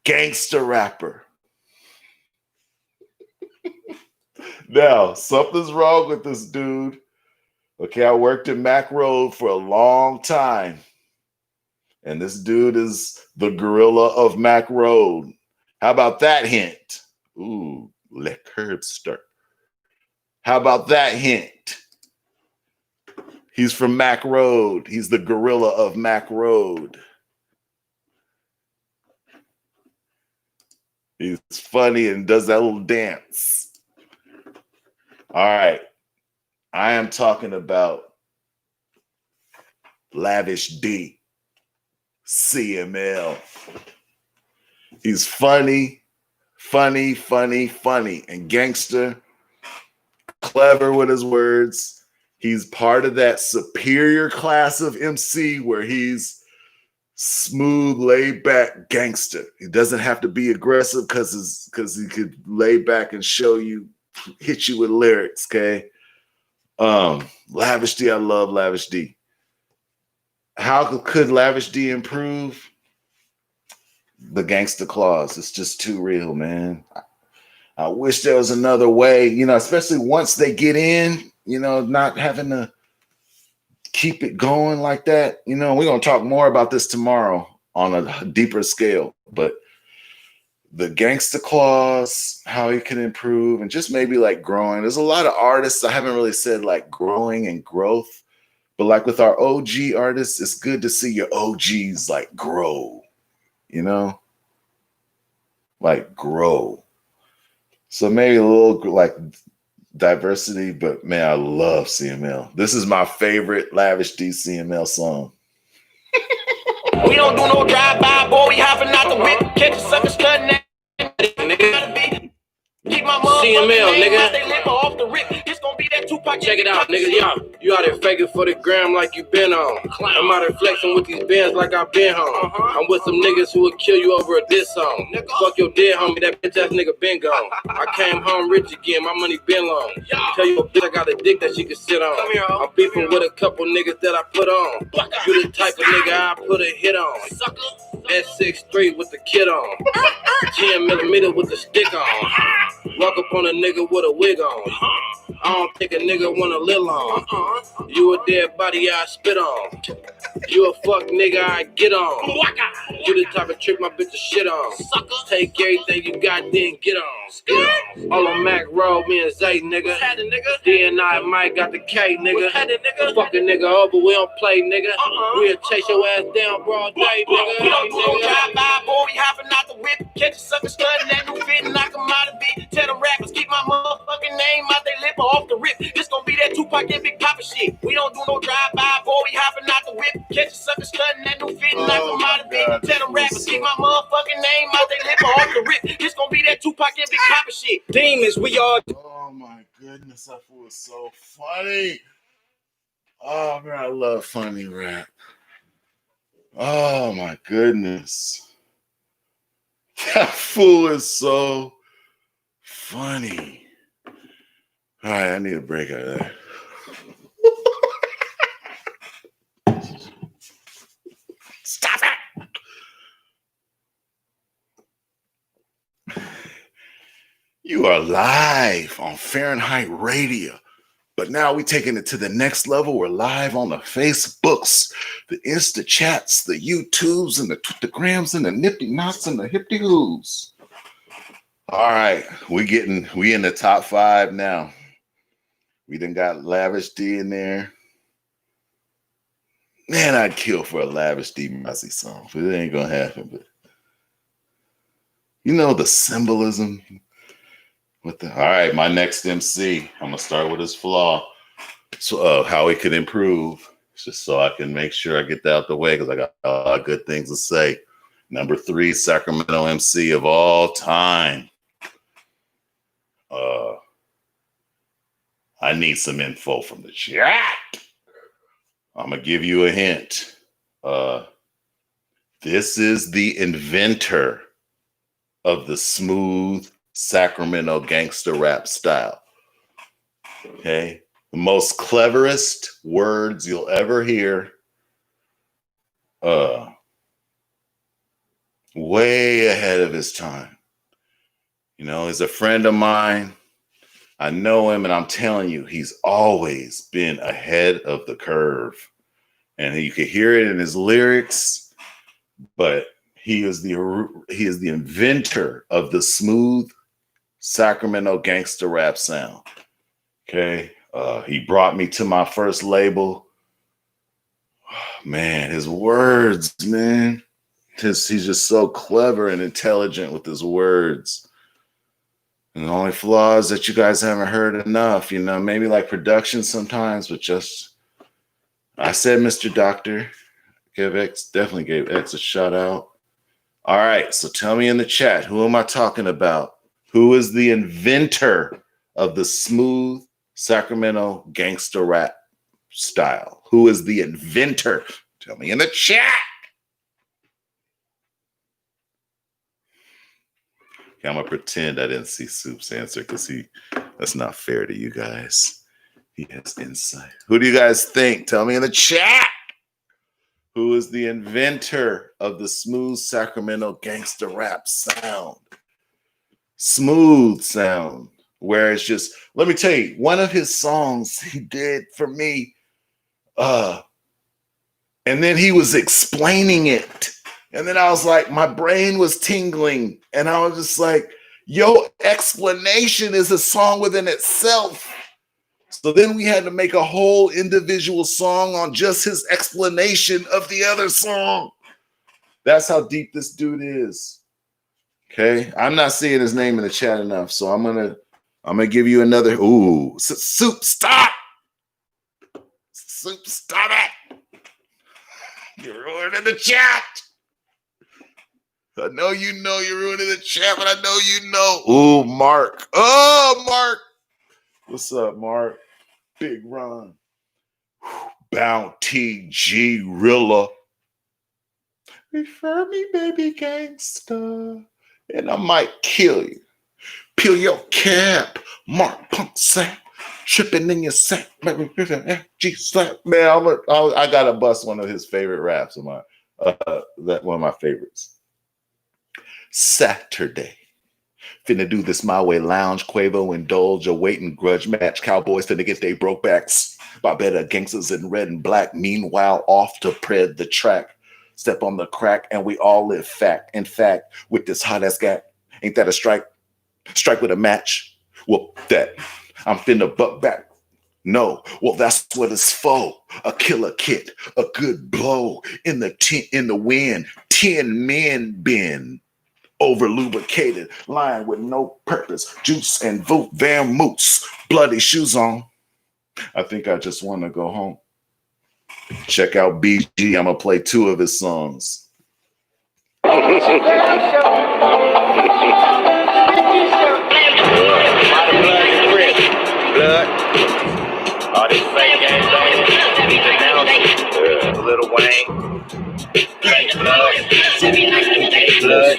gangster rapper. Now, something's wrong with this dude. Okay, I worked in Mac Road for a long time. And this dude is the gorilla of Mac Road. How about that hint? Ooh, Le Curbster. How about that hint? He's from Mac Road. He's the gorilla of Mac Road. He's funny and does that little dance. All right. I am talking about Lavish D. CML. He's funny, and gangster, clever with his words. He's part of that superior class of MC where he's smooth, laid back gangster. He doesn't have to be aggressive because he could lay back and show you, hit you with lyrics, okay? Lavish D, I love Lavish D. How could Lavish D improve? The gangster clause. It's just too real, man. I wish there was another way, especially once they get in, not having to keep it going like that. We're going to talk more about this tomorrow on a deeper scale, but the gangster clause, how he can improve, and just maybe like growing. There's a lot of artists. I haven't really said like growing and growth, but like with our OG artists, it's good to see your OGs like grow, like grow. So maybe a little like diversity, but man, I love CML. This is my favorite Lavish D CML song. We don't do no drive-by, boy, we hopping out the whip, catch a sucker stunting nigga. Keep my CML, nigga. They live off the rip. It's gonna be that Tupac. Check it out, nigga. You out there faking for the gram like you been on. I'm out there flexing with these bands like I been home. I'm with some niggas who will kill you over a diss song. Fuck your dead homie, that bitch ass nigga been gone. I came home rich again, my money been long. Tell you a bitch I got a dick that she can sit on. I'm beefing with a couple niggas that I put on. You the type of nigga I put a hit on. S63 with the kid on. 10 millimeter with the stick on. Walk up on a nigga with a wig on. I don't think a nigga wanna live long. You a dead body I spit on. You a fuck nigga I get on. You the type of trick my bitch to shit on. Take everything you got, then get on. All on Mac Road, me and Zay, nigga. D and I Mike got the K, nigga. Fuck a nigga over, we don't play, nigga. We'll chase your ass down broad day, nigga. We don't do no drive-by, boy, we hopping out the whip. Catch a sucker studying that new fit and knock him out of beat. Tell them rappers, keep my motherfucking name out they lip or off the rip. This gon' be that Tupac and Big Papa shit. We don't do no drive-by, boy, we hopping out the whip. Catch a sucker studying that new fit and knock him out of beat. Tell them rappers, keep my motherfucking name out they lip or off the rip. This gon' be that Tupac and Big Papa shit. Demons, we all. Oh my goodness, that fool is so funny. Oh man, I love funny rap. Oh my goodness. That fool is so funny. All right, I need a break out of there. Stop it. You are live on Fahrenheit Radio. But now we're taking it to the next level. We're live on the Facebooks, the Insta chats, the YouTubes, and the Twittergrams, and the Nifty Knots, and the Hippity Hoos. All right, we in the top 5 now. We done got Lavish D in there. Man, I'd kill for a Lavish D Mozzie song, but it ain't gonna happen. But the symbolism. All right, my next MC. I'm gonna start with his flaw. So how he could improve, just so I can make sure I get that out the way because I got a lot of good things to say. Number 3, Sacramento MC of all time. I need some info from the chat. I'm gonna give you a hint. This is the inventor of the smooth Sacramento gangster rap style. Okay, the most cleverest words you'll ever hear. Way ahead of his time. He's a friend of mine. I know him, and I'm telling you, he's always been ahead of the curve. And you can hear it in his lyrics, but he is the inventor of the smooth Sacramento gangster rap sound. Okay, he brought me to my first label. Man, his words, man. He's just so clever and intelligent with his words. And the only flaws that you guys haven't heard enough, maybe like production sometimes, but I said Mr. Doctor. Definitely gave X a shout out. All right, so tell me in the chat, who am I talking about? Who is the inventor of the smooth Sacramento gangster rap style? Who is the inventor? Tell me in the chat. Okay, I'm gonna pretend I didn't see Soup's answer because that's not fair to you guys. He has insight. Who do you guys think? Tell me in the chat. Who is the inventor of the smooth Sacramento gangster rap sound? Smooth sound, where it's just, let me tell you, one of his songs he did for me, and then he was explaining it. And then I was like, my brain was tingling. And I was just like, yo, explanation is a song within itself. So then we had to make a whole individual song on just his explanation of the other song. That's how deep this dude is. Okay, I'm not seeing his name in the chat enough, so I'm gonna give you another. Ooh, Soup, stop! Soup, stop it! You're ruining the chat. I know you're ruining the chat, but I know you know. Ooh, Mark. Oh, Mark. What's up, Mark? Big Ron. Bounty G Rilla. Refer me, baby gangster, and I might kill you. Peel your cap, Mark Punk Sack, tripping in your sack, G slap. Man, I gotta bust one of his favorite raps of mine. That one of my favorites. Saturday. Finna do this my way, lounge, Quavo, indulge, awaiting grudge match. Cowboys finna get they broke backs by better gangsters in red and black. Meanwhile, off to pred the track. Step on the crack and we all live fact. In fact, with this hot ass gap, ain't that a strike? Strike with a match? Well, that I'm finna buck back. No, well, that's what it's for. A killer kit, a good blow in the wind. 10 men been over lubricated, lying with no purpose. Juice and voot, Van Moots, bloody shoes on. I think I just want to go home. Check out BG. I'm gonna play 2 of his songs. Blood. All this fake game bang. Little Wayne. Fake blood. Blood.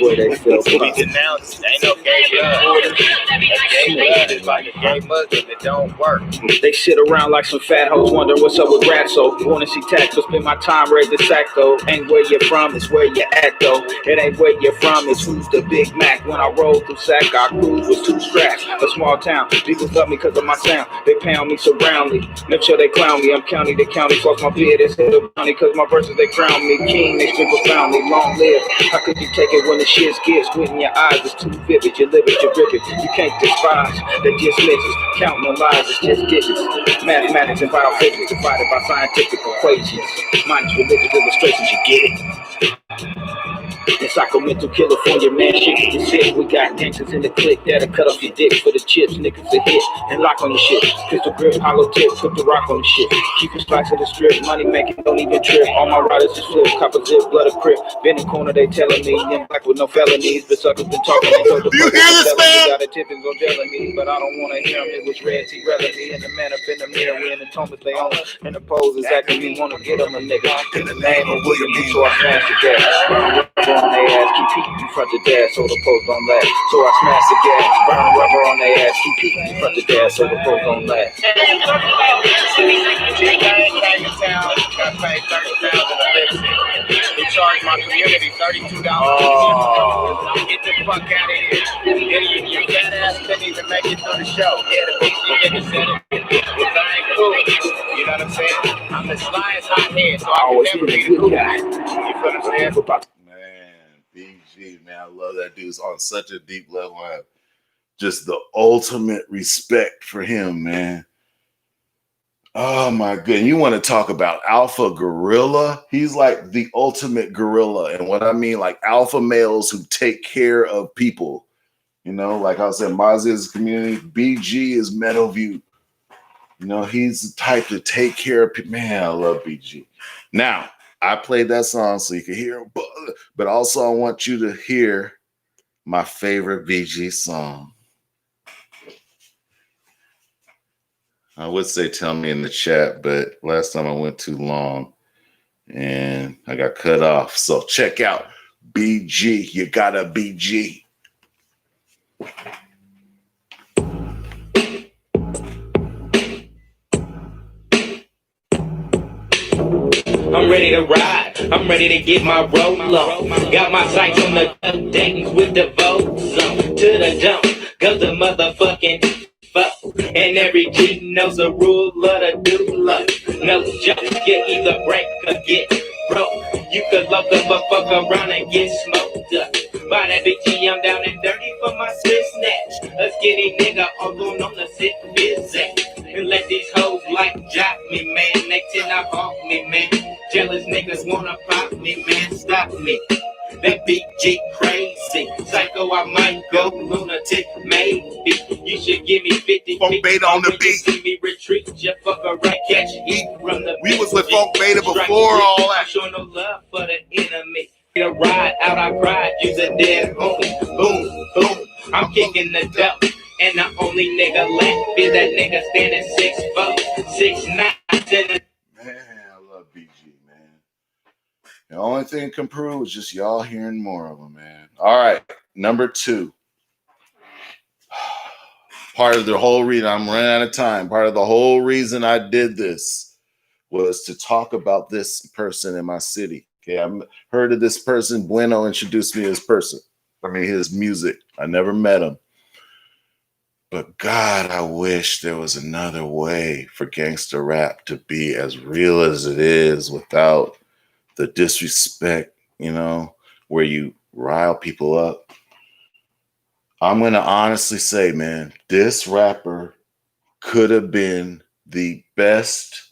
To be denounced. Ain't no gay blood. Gay blood is like a gay Muslim that don't work. They sit around like some fat hoes wondering what's up with Gratso. Wanna see tax, so spend my time raising sack though. Ain't where you're from, it's where you're at though. It ain't where you're from, it's who's the Big Mac. When I roll through sack, I cruise with 2 straps. A small town, people love me cause of my sound. They pound me surroundly, make sure they clown me. I'm county to county, fuck my beard, it's hit a bounty. Cause my verses they crown me, king, they spit profoundly. Long live, how could you take it when the shit's good? Squint in your eyes, it's too vivid, you live it, you rip it. You can't despise, they just misses. Counting the lies, it's just digits. Mathematics and biophysics divided by scientific equations. Minus religious illustrations, you get it? In Sacramento, California, man, shit is sick. We got gangsters in the clique that'll cut off your dick for the chips. Niggas a hit and lock on your shit. Pistol grip, hollow tip, put the rock on the shit. Keep it slice of the strip, money making, don't even trip. All my riders is flip, copper zip, blood of crip. Been in the corner, they telling me, young black with no felonies. But suckers been talking, they told the Do you hear this, man? got a tip and go telling me. But I don't wanna hear them, it was red tea relevant. And the man up in the mirror, we in the Thomas, they own. And the pose is acting me, wanna get them a nigga. In the name of William B, so I smash the gas. On their ass, keep peeking in front of dash, so the post don't last. So I smash the gas, burn rubber on their ass, keep peeking in front of dash, so the post don't last. They charge my community $32. Get the fuck out of here. Idiot, your fat ass couldn't even make it through the show. Yeah, the BC nigga said it. I ain't cool. You know what I'm saying? I'm as sly as hot head, so I can never be the cool guy. You feel what I'm saying? Man, BG, man, I love that dude's on such a deep level. I have just the ultimate respect for him, man. Oh my goodness. You want to talk about alpha gorilla? He's like the ultimate gorilla. And what I mean, like alpha males who take care of people. You know, like I said, Mozzie is community, BG is Meadowview. You know, he's the type to take care of people. Man, I love BG. Now, I played that song so you can hear him, but also I want you to hear my favorite BG song. I would say tell me in the chat, but last time I went too long and I got cut off. So check out BG. You gotta BG. I'm ready to ride, I'm ready to get my roll on. Got my sights on the things with the votes on. To the dump, goes the motherfucking fuck. And every G knows the rule of the doula. No joke, you either break or get broke. You could love the fuck around and get smoked up. By that bitch, I'm down and dirty for my Swiss snatch. A skinny nigga all going on the sick visit. And let these hoes like jock me, man. They tend to hawk me, man. Jealous niggas wanna pop me, man. Stop me. That BG crazy. Psycho, I might go lunatic, maybe. You should give me 50 Funk Beta on the beat. See me retreat, just fuck a right, catch heat from the We was with Funk Beta before all that. I'm showing no love for the enemy. To ride out, I cried, use a dead homie. Boom, boom. I'm kicking the dope. And the only nigga left is that nigga standing 6'4", 6'9". Man, I love BG, man. The only thing can prove is just y'all hearing more of them, man. All right, number 2. Part of the whole reason, I'm running out of time. Part of the whole reason I did this was to talk about this person in my city. Okay, I heard of this person. Bueno introduced me to this person. His music. I never met him. But God, I wish there was another way for gangster rap to be as real as it is without the disrespect, where you rile people up. I'm going to honestly say, man, this rapper could have been the best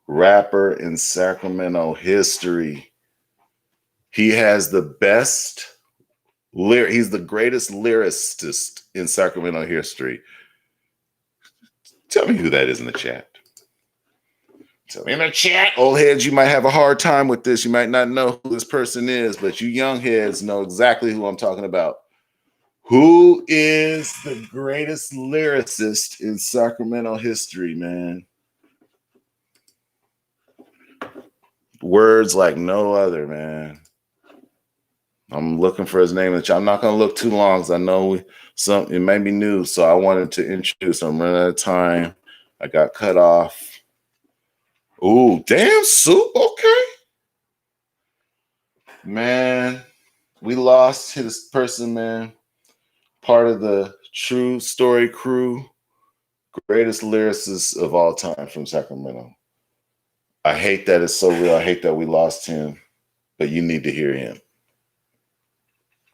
rapper in Sacramento history. He has the best he's the greatest lyricist in Sacramento history. Tell me who that is in the chat. Tell me in the chat. Old heads, you might have a hard time with this. You might not know who this person is, but you young heads know exactly who I'm talking about. Who is the greatest lyricist in Sacramento history, man? Words like no other, man. I'm looking for his name in the chat. I'm not going to look too long because I know it may be new, so I wanted to introduce him. I'm running out of time. I got cut off. Ooh, damn, Soup. Okay. Man, we lost his person, man. Part of the True Story crew. Greatest lyricist of all time from Sacramento. I hate that it's so real. I hate that we lost him, but you need to hear him.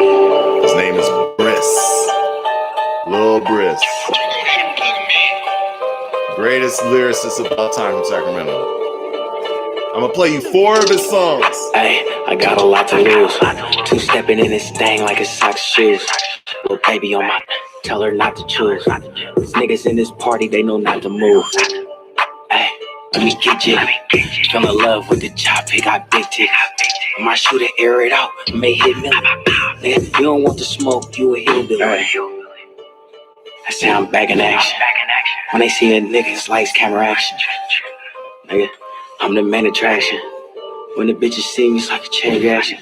His name is Briss. Lil Briss. Greatest lyricist of all time from Sacramento. I'm going to play you 4 of his songs. Hey, I got a lot to lose. 2-stepping in this thing like a sock shoes. Little baby on my, tell her not to choose. These niggas in this party, they know not to move. Hey, let me get jiggy. Fell in love with the chop, he got big titties. My shooter air it out, may hit me. Nigga, you don't want the smoke, you a hillbilly. I say I'm back in action. When they see a nigga, it's lights, camera, action. Nigga, I'm the main attraction. When the bitches see me, it's like a chain reaction.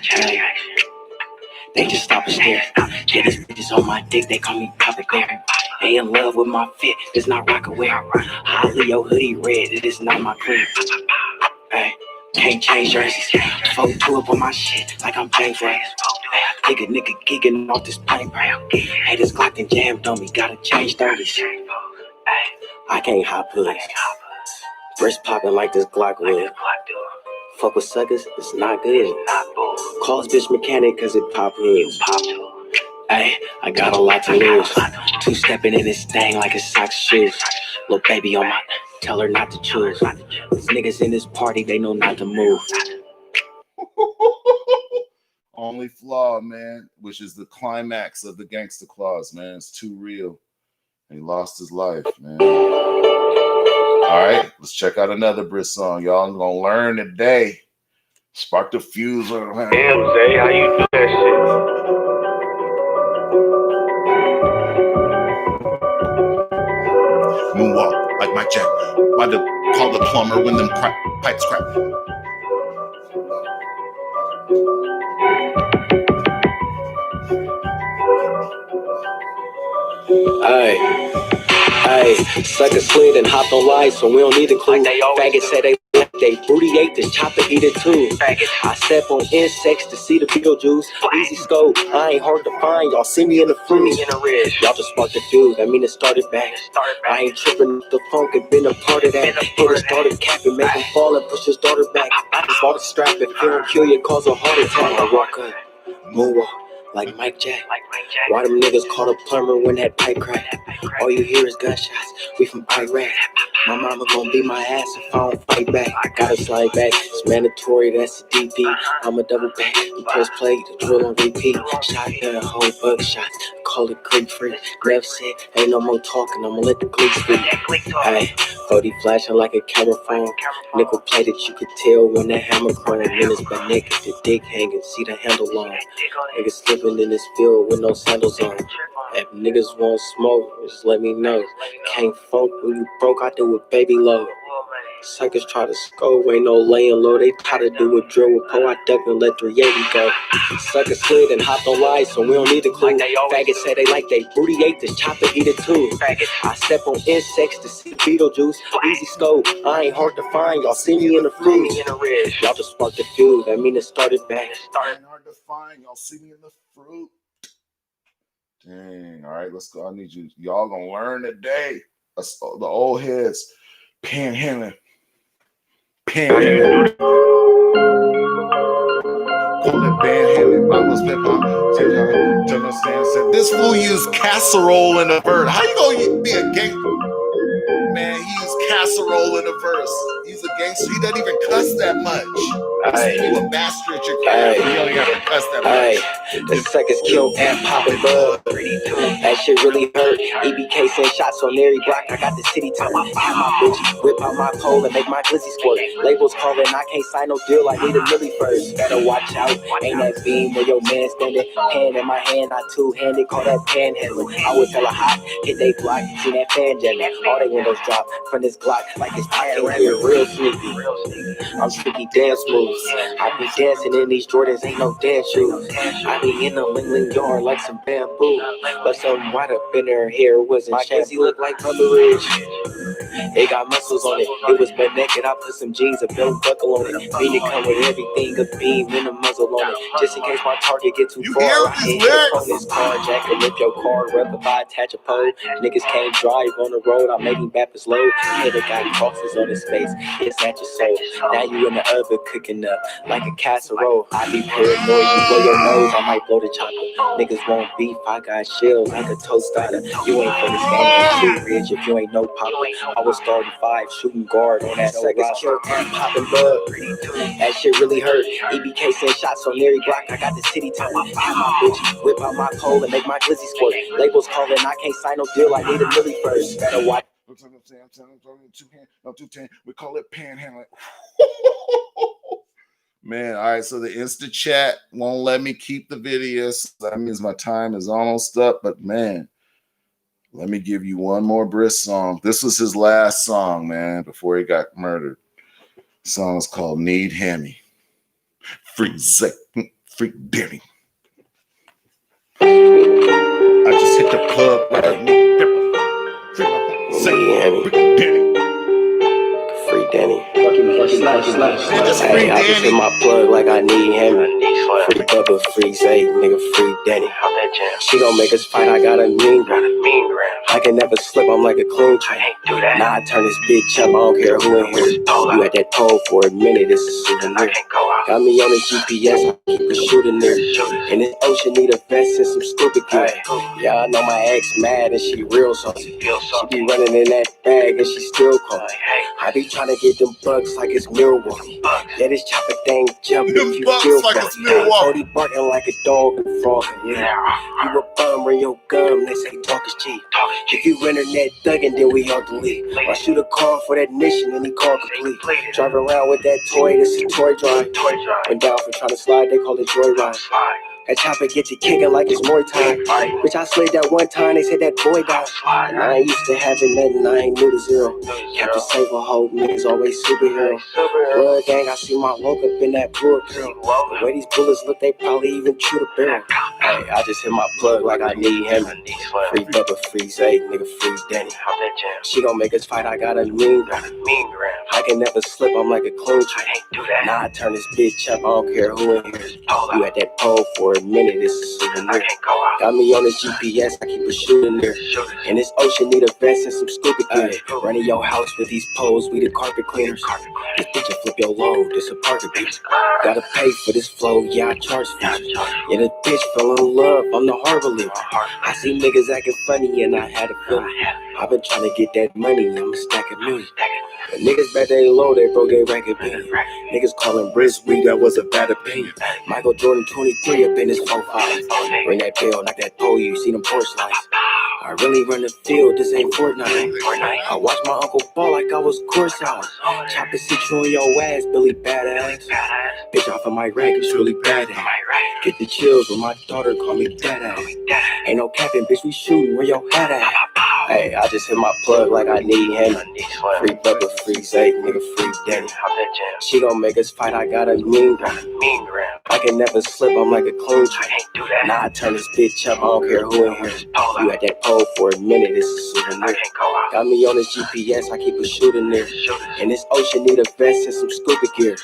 They just stop and stare. Yeah, these bitches on my dick, they call me Papa Bear. They in love with my fit, it's not Rockaware. Holly, your hoodie red, it is not my crib. Hey, can't change jerseys. 4-2 up on my shit, like I'm James Reyes. Hey, I think a nigga geeking off this plane brown. Hey, this Glock and jammed on me, gotta change 30s. Hey, I can't hop hoods. Wrist popping like this Glock would. Fuck with suckers, it's not good. Calls bitch mechanic cause it pop hoods. Hey, I got a lot to lose. 2-stepping in this thing like a sock shoes. Little baby on my, tell her not to choose. These niggas in this party, they know not to move. Only flaw, man, which is the climax of the Gangsta Clause, man. It's too real. He lost his life, man. All right, let's check out another Briss song. Y'all gonna learn today. Spark the fuse. Damn, Zay, how you do that shit? Moonwalk like my jack. About to call the plumber when them pipes crack. Hey, sucker slid and hopped on lights, so we don't need to clean. Faggots say they They booty ate this chopper eat it too. I step on insects to see the Beetlejuice. Easy scope, I ain't hard to find. Y'all see me in the fruit. Y'all just sparked the fuse, that mean it started back. I ain't tripping the funk and been a part of that. Hit it started capping, make him fall and push his daughter back. I just bought a strap and feel him kill you, cause a heart attack. I walk up, moonwalk like Mike Jack. Why them niggas call a plumber when that pipe crack? All you hear is gunshots, we from Iraq. My mama gon' beat my ass if I don't fight back. I gotta slide back, it's mandatory, that's the DP. I'm a double back, you press play, the drill on repeat. Shotgun, whole buckshot, call it Greek freak. Nev said, ain't no more talking, I'ma let the click speak. Ayy, 40 flashing like a camera phone. Nickel plated, you could tell when that hammer chrome. Minutes by naked, the dick hanging, see the handle long. Niggas slipping in this field with no sandals on. If niggas want smoke, just let me know. Can't funk when you broke, I do it baby low. Suckers try to score, ain't no laying low. They try to do a drill with Poe, I duck and let 380 go. Suckers slid and hopped on lies, so we don't need a clue. Faggots say they like they booty ate this chopper eat it too. I step on insects to see Beetlejuice. Easy scope, I ain't hard to find. Y'all see me in the fruit. Y'all just sparked the fuse, that mean it started back. Ain't hard to find. Y'all see me in the fruit. Dang. All right, let's go. I need you. Y'all gonna learn today. The old heads panhandling. Panhandling. Call it panhandling. This fool used casserole in a verse. How you gonna be a gangster? Man, he used casserole in a verse. He's a gangster. He doesn't even cuss that much. You a bastard at your cat. You don't even cuss that much. The suckers killed and popping bug. That shit really hurt. EBK sent shots on every block. I got the city turn. Have my bitch whip out my pole and make my glizzy squirt. Labels calling, I can't sign no deal. I need a milli first. Better watch out. Ain't that beam where your man standing? Hand in my hand, I two-handed. Call that panhandling. I was hella hot. Hit they block. See that fan jamming. All they windows drop from this Glock like it's tan. Here real sneaky. I'm sneaky dance moves. I be dancing in these Jordans, ain't no dance shoes. I be in the ling yard like some bamboo. But some white up in her hair wasn't my shampoo. Look like Mother Ridge. It got muscles on it. It was butt naked. I put some jeans, a belt buckle on it. Mean it come with everything, a beam and a muzzle on it. Just in case my target get too far, I hit on this carjack and rip your car up if I attach a pole. Niggas can't drive on the road. I made him bap his load. Head got crosses on his face. It's at your soul. Now you in the oven cooking up like a casserole. I be paranoid. You blow your nose, I might blow the chopper. Niggas won't beef. I got shells like a toast starter. You ain't from this game. Shoot rich if you ain't no popper. I was starting 5, shooting guard on that seconds kill and popping bug. That shit really hurt. EBK sent shots on every block. I got the city turn. Have my bitch whip out my pole and make my glizzy squirt. Labels calling, I can't sign no deal. I need a milli first. Better watch. I'm telling you, 210. We call it panhandling. Man, all right. So the Insta chat won't let me keep the videos. That means my time is almost up. But man, let me give you one more Briss song. This was his last song, man, before he got murdered. The song is called Need Hammy. Free Zach, free Danny. I just hit the plug like a need Hammy. Free Danny. Hey, I just hit my plug like I need Hammy. Free Bubba, free Zay, nigga, free Danny. She gon' make us fight, I got a mean gram. I can never slip, I'm like a clean train. Nah, I turn this bitch up, I don't care who in here. You at that pole for a minute, it's a souvenir. Got me on the GPS, I keep it shooting there. And this ocean need a vest and some stupid gear. Yeah, I know my ex mad and she real salty. She be running in that bag and she still calling. I be trying to get them bucks like it's Milwaukee. Yeah, this chopper thing jump if you feel like it's Milwaukee. Barking like a dog and frogging, yeah. You a bum, bring your gum, they say talk is cheap. If you internet thugging, then we all delete. I shoot a call for that mission and he called complete. Drive around with that toy, this is toy drive. Went down for trying to slide, they call it joyride. That chopper get you kicking like it's Muay Thai. Bitch, I slid that one time, they said that boy died. And I ain't used to having nothing, I ain't new to zero. Kept it safe, a whole niggas always superhero. Blood gang, I see my logo up in that bullet pill. The way these bullets look, they probably even chew the barrel. Hey, I just hit my plug like I need him. Free Bubba, free Zay, nigga, free Danny. She gon' make us fight, I got a mean girl. I can never slip, I'm like a clean trick. Nah, I turn this bitch up, I don't care who in here. You at that pole for a minute, it's a souvenir. Got me on this GPS, I keep a shooting there. And this ocean need a vest and some scuba gear. Running your house with these poles, we the carpet cleaners. This bitch will flip your load, this a parking bitch. Gotta pay for this flow, yeah, I charge fees. Yeah, the bitch fell in love, I'm the harbor leader. I see niggas acting funny and I had a feeling. I've been trying to get that money, I'm a stack of millions. The niggas bet they low, they broke their record billion. Niggas calling Brisk weed, that was a bad opinion. Michael Jordan 23 up in his 4-5. Ring that bell, knock that pole, you see them porch lights. I really run the field, this ain't Fortnite. I watch my uncle ball like I was courtside. Chop the sit you on your ass, Billy badass. Bitch off of my rank, it's really badass. Get the chills when my daughter call me dadass. Ain't no capping, bitch, we shooting where your head at. Hey, I just hit my plug like I need him. Free Bubba, free Zay, nigga, free Danny. She gon' make us fight, I got a mean girl. I can never slip, I'm like a clean trick. Nah, I turn this bitch up, I don't care who in here. You at that pole for a minute, it's a souvenir. Got me on this GPS, I keep a shooting there. And this ocean need a vest and some scuba gear.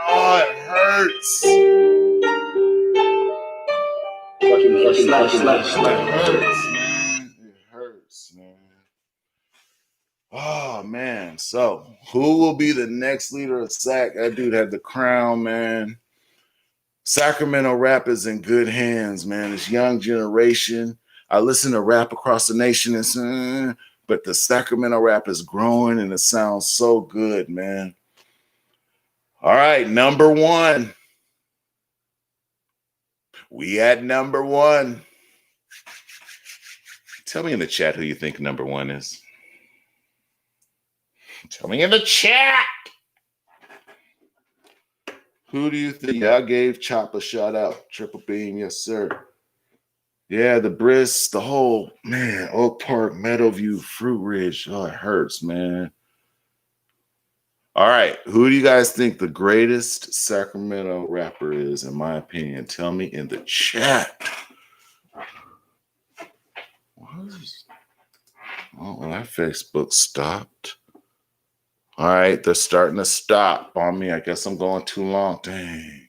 Oh, it hurts. It hurts, man. Oh, man. So, who will be the next leader of SAC? That dude had the crown, man. Sacramento rap is in good hands, man. This young generation. I listen to rap across the nation, but the Sacramento rap is growing and it sounds so good, man. All right, number one. We at number one. Tell me in the chat who you think number one is. Tell me in the chat. Who do you think? I gave Chop a shout out. Triple Beam, yes, sir. Yeah, the Brisk, the whole, man, Oak Park, Meadowview, Fruit Ridge. Oh, it hurts, man. All right, who do you guys think the greatest Sacramento rapper is, in my opinion? Tell me in the chat. Oh, well, that Facebook stopped. All right, they're starting to stop on me. I guess I'm going too long. Dang.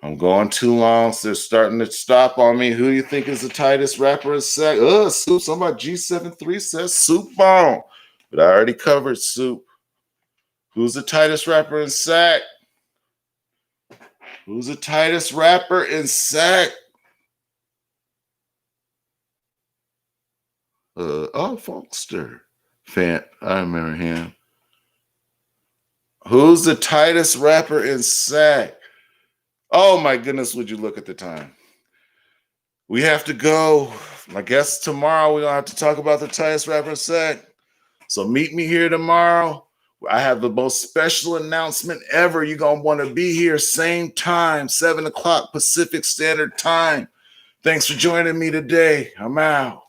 I'm going too long, so they're starting to stop on me. Who do you think is the tightest rapper in SAC? Soup. Somebody G73 says Soup Bomb. But I already covered Soup. Who's the tightest rapper in SAC? Who's the tightest rapper in SAC? Folkster. Fant. I remember him. Who's the tightest rapper in SAC? Oh, my goodness, would you look at the time? We have to go. I guess tomorrow we're going to have to talk about the tightest rapper in SAC. So meet me here tomorrow. I have the most special announcement ever. You're going to want to be here same time, 7 o'clock Pacific Standard Time. Thanks for joining me today. I'm out.